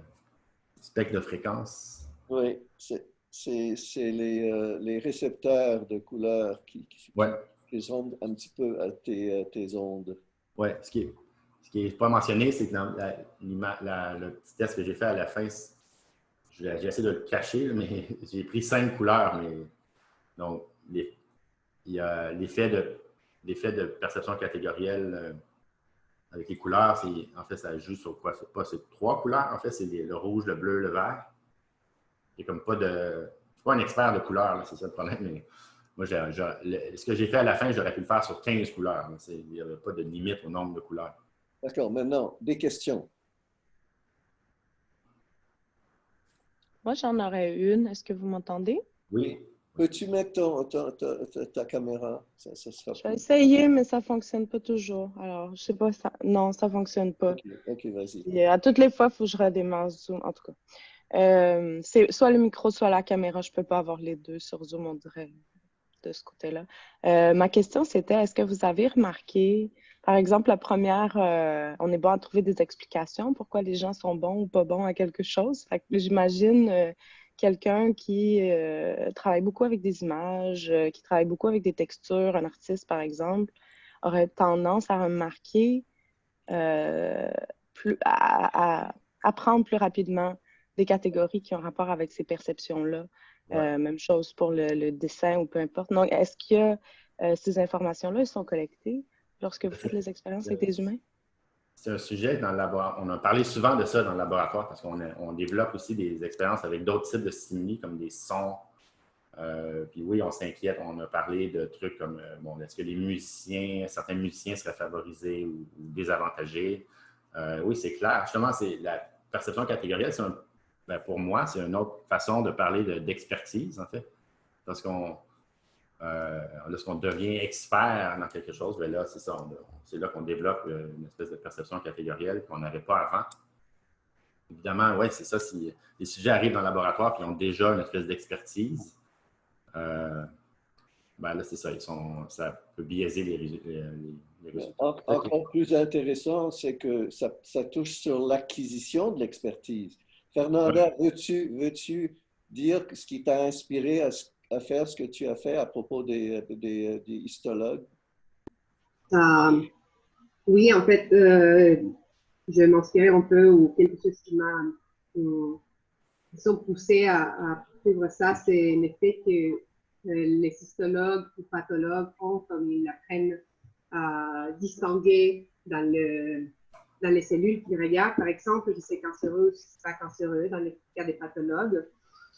spectre de fréquence. Oui, c'est les récepteurs de couleurs Ouais. qui sondent un petit peu à tes ondes. Oui, ce qui n'est pas mentionné, c'est que dans le petit test que j'ai fait à la fin, j'ai essayé de le cacher, mais j'ai pris 5 couleurs. Mais, donc, il y a l'effet de perception catégorielle avec les couleurs. En fait, ça joue sur quoi? C'est 3 couleurs. En fait, c'est le rouge, le bleu, le vert. Il n'y a comme pas de... Je ne suis pas un expert de couleurs, c'est ça le problème, mais moi, ce que j'ai fait à la fin, j'aurais pu le faire sur 15 couleurs. Il n'y avait pas de limite au nombre de couleurs. D'accord, maintenant, des questions. Moi, j'en aurais une. Est-ce que vous m'entendez? Oui. Peux-tu mettre ta caméra? Ça sera Je vais plus. essayer, mais ça ne fonctionne pas toujours. Alors, je sais pas, non, ça ne fonctionne pas. Ok, vas-y. Et à toutes les fois, il faut que je redémarre Zoom. En tout cas, c'est soit le micro, soit la caméra. Je ne peux pas avoir les deux sur Zoom, on dirait, de ce côté-là. Ma question, c'était, est-ce que vous avez remarqué, par exemple, la première, on est bon à trouver des explications pourquoi les gens sont bons ou pas bons à quelque chose. Fait que j'imagine quelqu'un qui travaille beaucoup avec des images, qui travaille beaucoup avec des textures, un artiste, par exemple, aurait tendance à remarquer à apprendre plus rapidement des catégories qui ont rapport avec ces perceptions-là. Ouais. Même chose pour le dessin ou peu importe. Donc, est-ce que ces informations-là sont collectées lorsque vous faites les expériences avec des humains? C'est un sujet dans le laboratoire. On a parlé souvent de ça dans le laboratoire parce qu'on développe aussi des expériences avec d'autres types de stimuli comme des sons. Puis oui, on s'inquiète. On a parlé de trucs comme est-ce que certains musiciens seraient favorisés ou désavantagés? Oui, c'est clair. Justement, c'est la perception catégorielle, pour moi, c'est une autre façon de parler d'expertise, en fait. Lorsqu'on devient expert dans quelque chose, bien là, c'est ça. C'est là qu'on développe une espèce de perception catégorielle qu'on n'avait pas avant. Évidemment, oui, c'est ça. Si les sujets arrivent dans le laboratoire et ont déjà une espèce d'expertise, ben là, c'est ça. Ça peut biaiser les résultats. Encore plus intéressant, c'est que ça touche sur l'acquisition de l'expertise. Fernanda, veux-tu dire ce qui t'a inspiré à faire ce que tu as fait à propos des histologues? Oui, en fait, je m'inspirais un peu ou quelque chose qui m'a poussé à suivre ça, c'est le fait que les histologues ou pathologues ont, comme ils apprennent à distinguer dans les cellules qu'ils regardent, par exemple, si c'est cancéreux ou si c'est pas cancéreux dans le cas des pathologues,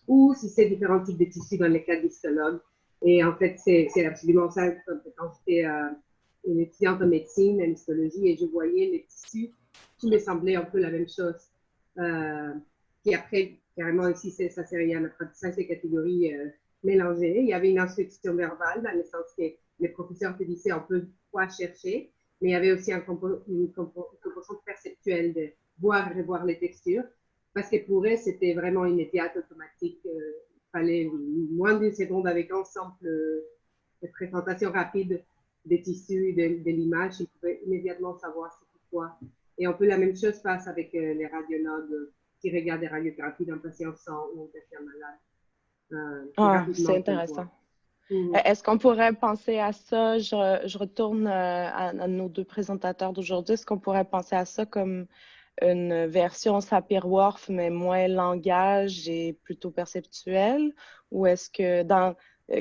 ou si c'est différents types de tissus dans le cas des histologues. Et en fait, c'est absolument ça. Quand j'étais une étudiante en médecine, en histologie, et je voyais les tissus qui me semblaient un peu la même chose. Puis après, carrément ici, ça serait un apprentissage des catégories mélangées. Il y avait une instruction verbale, dans le sens que les professeurs te disaient un peu quoi chercher, mais il y avait aussi une composante perceptuelle de voir et revoir les textures, parce que pour eux, c'était vraiment une étiage automatique. Il fallait moins d'une seconde avec un simple présentation rapide des tissus, de l'image, ils pouvaient immédiatement savoir c'est pourquoi. Et un peu la même chose passe avec les radiologues qui regardent des radiographies d'un patient sans ou d'un patient malade. C'est intéressant. Est-ce qu'on pourrait penser à ça? Je retourne à nos deux présentateurs d'aujourd'hui. Est-ce qu'on pourrait penser à ça comme une version Sapir-Whorf, mais moins langage et plutôt perceptuel? Ou est-ce que dans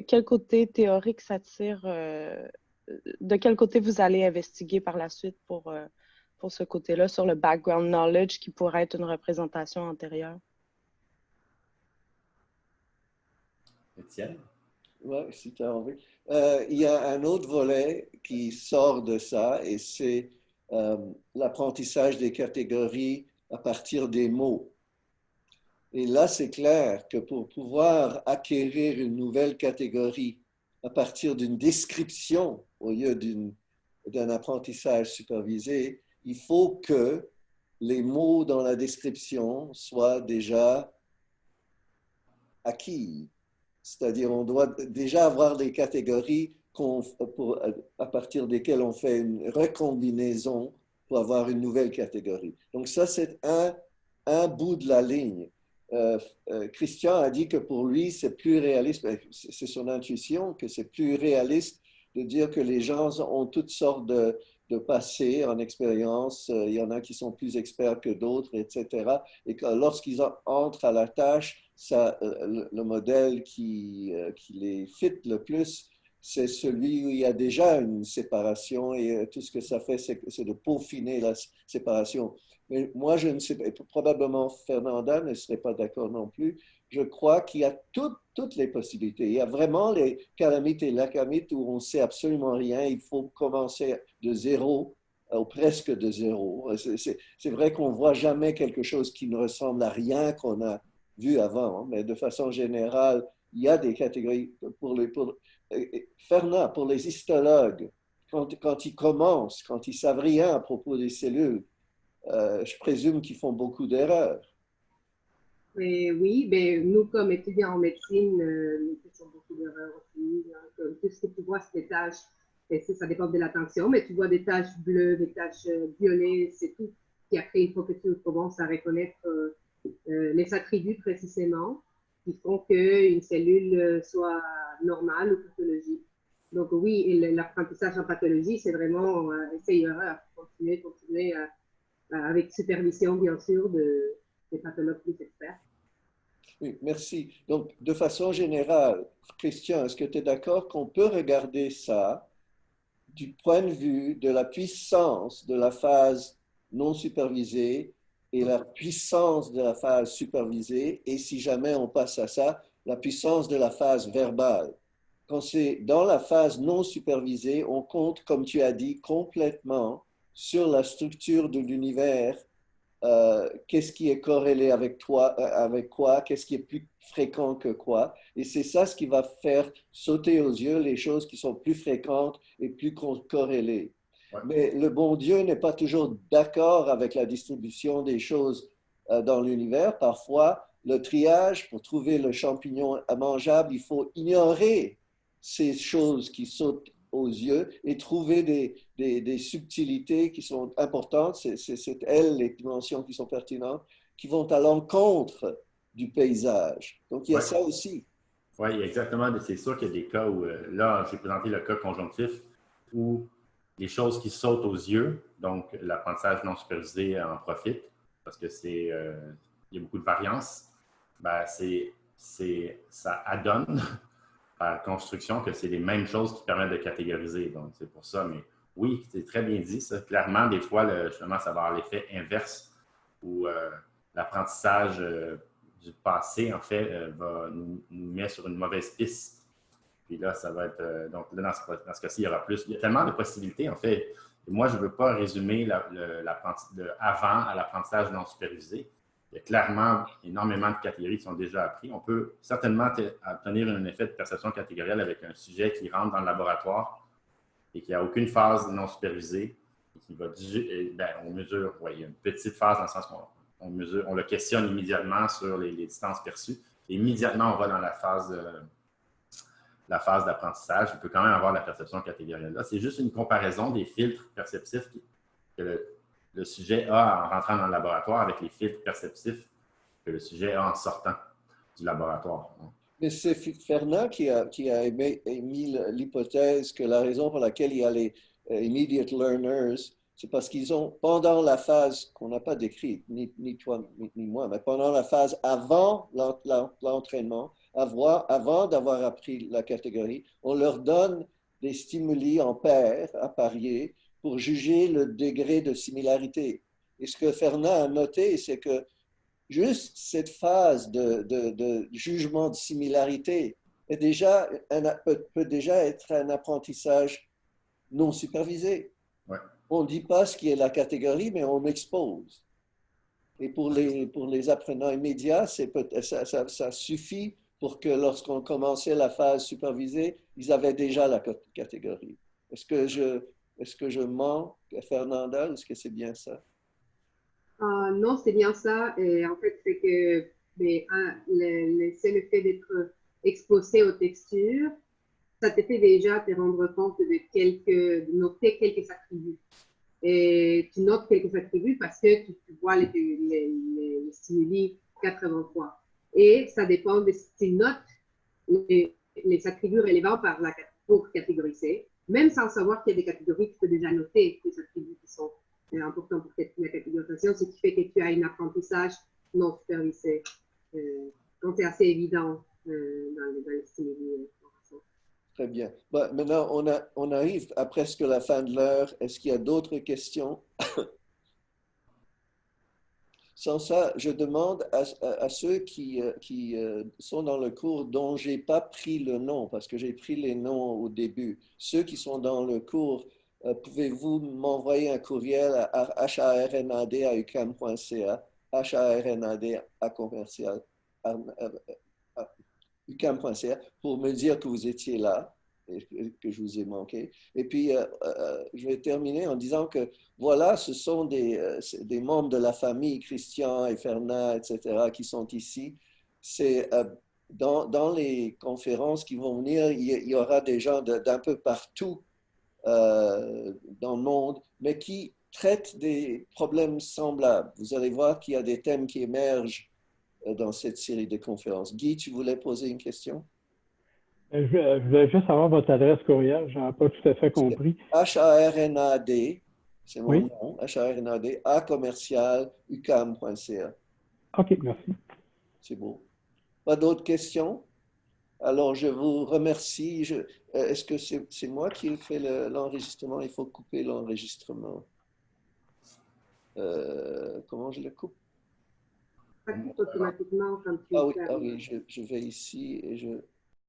quel côté théorique ça tire? De quel côté vous allez investiguer par la suite pour ce côté-là, sur le background knowledge qui pourrait être une représentation antérieure? Étienne? Ouais, si tu as envie. Il y a un autre volet qui sort de ça et c'est l'apprentissage des catégories à partir des mots. Et là, c'est clair que pour pouvoir acquérir une nouvelle catégorie à partir d'une description au lieu d'un apprentissage supervisé, il faut que les mots dans la description soient déjà acquis. C'est-à-dire, on doit déjà avoir des catégories à partir desquelles on fait une recombinaison pour avoir une nouvelle catégorie. Donc ça, c'est un bout de la ligne. Christian a dit que pour lui, c'est plus réaliste, c'est son intuition, que c'est plus réaliste de dire que les gens ont toutes sortes de passés en expérience. Il y en a qui sont plus experts que d'autres, etc. Et que lorsqu'ils entrent à la tâche, le modèle qui les fit le plus, c'est celui où il y a déjà une séparation et tout ce que ça fait, c'est de peaufiner la séparation. Mais moi, je ne sais pas, probablement Fernanda ne serait pas d'accord non plus. Je crois qu'il y a toutes les possibilités. Il y a vraiment les calamites et lacamites où on ne sait absolument rien. Il faut commencer de zéro ou presque de zéro. C'est vrai qu'on ne voit jamais quelque chose qui ne ressemble à rien qu'on a vu avant, mais de façon générale, il y a des catégories Fernand, pour les histologues, quand ils commencent, quand ils ne savent rien à propos des cellules, je présume qu'ils font beaucoup d'erreurs. Oui, ben, nous, comme étudiants en médecine, nous faisons beaucoup d'erreurs aussi. Hein. Tout ce que tu vois, c'est des taches, et ça dépend de l'attention, mais tu vois des taches bleues, des taches violettes, c'est tout. Puis après, il faut que tu commences à reconnaître les attributs précisément qui font qu'une cellule soit normale ou pathologique. Donc oui, l'apprentissage en pathologie, c'est vraiment essai-erreur. Continuer avec supervision, bien sûr, des pathologues plus experts. Oui, merci. Donc, de façon générale, Christian, est-ce que tu es d'accord qu'on peut regarder ça du point de vue de la puissance de la phase non supervisée et la puissance de la phase supervisée, et si jamais on passe à ça, la puissance de la phase verbale? Quand c'est dans la phase non supervisée, on compte, comme tu as dit, complètement sur la structure de l'univers. Qu'est-ce qui est corrélé avec quoi, qu'est-ce qui est plus fréquent que quoi. Et c'est ça ce qui va faire sauter aux yeux les choses qui sont plus fréquentes et plus corrélées. Ouais. Mais le bon Dieu n'est pas toujours d'accord avec la distribution des choses dans l'univers. Parfois, le triage, pour trouver le champignon mangeable, il faut ignorer ces choses qui sautent aux yeux et trouver des subtilités qui sont importantes, c'est elles les dimensions qui sont pertinentes, qui vont à l'encontre du paysage. Donc, il y a ça aussi. Oui, exactement. C'est sûr qu'il y a des cas où, là, j'ai présenté le cas conjonctif où les choses qui sautent aux yeux, donc l'apprentissage non supervisé en profite, parce que il y a beaucoup de variance, ben ça adonne par construction que c'est les mêmes choses qui permettent de catégoriser. Donc, c'est pour ça. Mais oui, c'est très bien dit, ça. Clairement, des fois, justement, ça va avoir l'effet inverse où l'apprentissage du passé, en fait, nous met sur une mauvaise piste. Puis là, ça va être... donc là, dans ce cas-ci, il y aura plus... Il y a tellement de possibilités, en fait. Et moi, je ne veux pas résumer avant à l'apprentissage non supervisé. Il y a clairement énormément de catégories qui sont déjà apprises. On peut certainement obtenir un effet de perception catégorielle avec un sujet qui rentre dans le laboratoire et qui n'a aucune phase non supervisée. Et qui va, on mesure, il y a une petite phase dans le sens qu'on on le questionne immédiatement sur les distances perçues. Et immédiatement, on va dans la phase d'apprentissage. Il peut quand même avoir la perception catégorielle. Là, c'est juste une comparaison des filtres perceptifs que le sujet a en rentrant dans le laboratoire avec les filtres perceptifs que le sujet a en sortant du laboratoire. Mais c'est Fernand qui a émis l'hypothèse que la raison pour laquelle il y a les immediate learners, c'est parce qu'ils ont, pendant la phase qu'on n'a pas décrite, ni toi ni moi, mais pendant la phase avant l'entraînement, avant d'avoir appris la catégorie, on leur donne des stimuli en paire à parier pour juger le degré de similarité. Et ce que Fernand a noté, c'est que juste cette phase de jugement de similarité peut déjà être un apprentissage non supervisé. Ouais. On ne dit pas ce qui est la catégorie, mais on expose. Et pour les apprenants immédiats, ça suffit pour que lorsqu'on commençait la phase supervisée, ils avaient déjà la catégorie. Est-ce que je mens, Fernanda, ou est-ce que c'est bien ça? Non, c'est bien ça. Et en fait, c'est que c'est le fait d'être exposé aux textures, ça te fait déjà te rendre compte de noter quelques attributs. Et tu notes quelques attributs parce que tu vois les stimuli 80 fois. Et ça dépend de si tu notes les attributs relevant pour catégoriser. Même sans savoir qu'il y a des catégories, tu peux déjà noter les attributs qui sont importants pour la catégorisation, ce qui fait que tu as un apprentissage non supervisé quand c'est assez évident dans les stimuli. Très bien. Bon, maintenant, on arrive à presque la fin de l'heure. Est-ce qu'il y a d'autres questions? Sans ça, je demande à ceux qui sont dans le cours dont je n'ai pas pris le nom, parce que j'ai pris les noms au début. Ceux qui sont dans le cours, pouvez-vous m'envoyer un courriel à harnad@ucam.ca, harnad@ucam.ca, pour me dire que vous étiez là et que je vous ai manqué. Et puis, je vais terminer en disant que, voilà, ce sont des membres de la famille, Christian et Fernand, etc., qui sont ici. C'est dans les conférences qui vont venir, il y aura des gens d'un peu partout dans le monde, mais qui traitent des problèmes semblables. Vous allez voir qu'il y a des thèmes qui émergent dans cette série de conférences. Guy, tu voulais poser une question? Je voulais juste avoir votre adresse courriel. Je n'ai pas tout à fait compris. HARNAD, c'est mon Oui. nom, HARNAD, @ucam.ca. OK, merci. C'est beau. Pas d'autres questions? Alors, je vous remercie. Est-ce que c'est moi qui ai fait l'enregistrement? Il faut couper l'enregistrement. Comment je le coupe? Ça coupe automatiquement quand tu Ah oui, je vais ici et je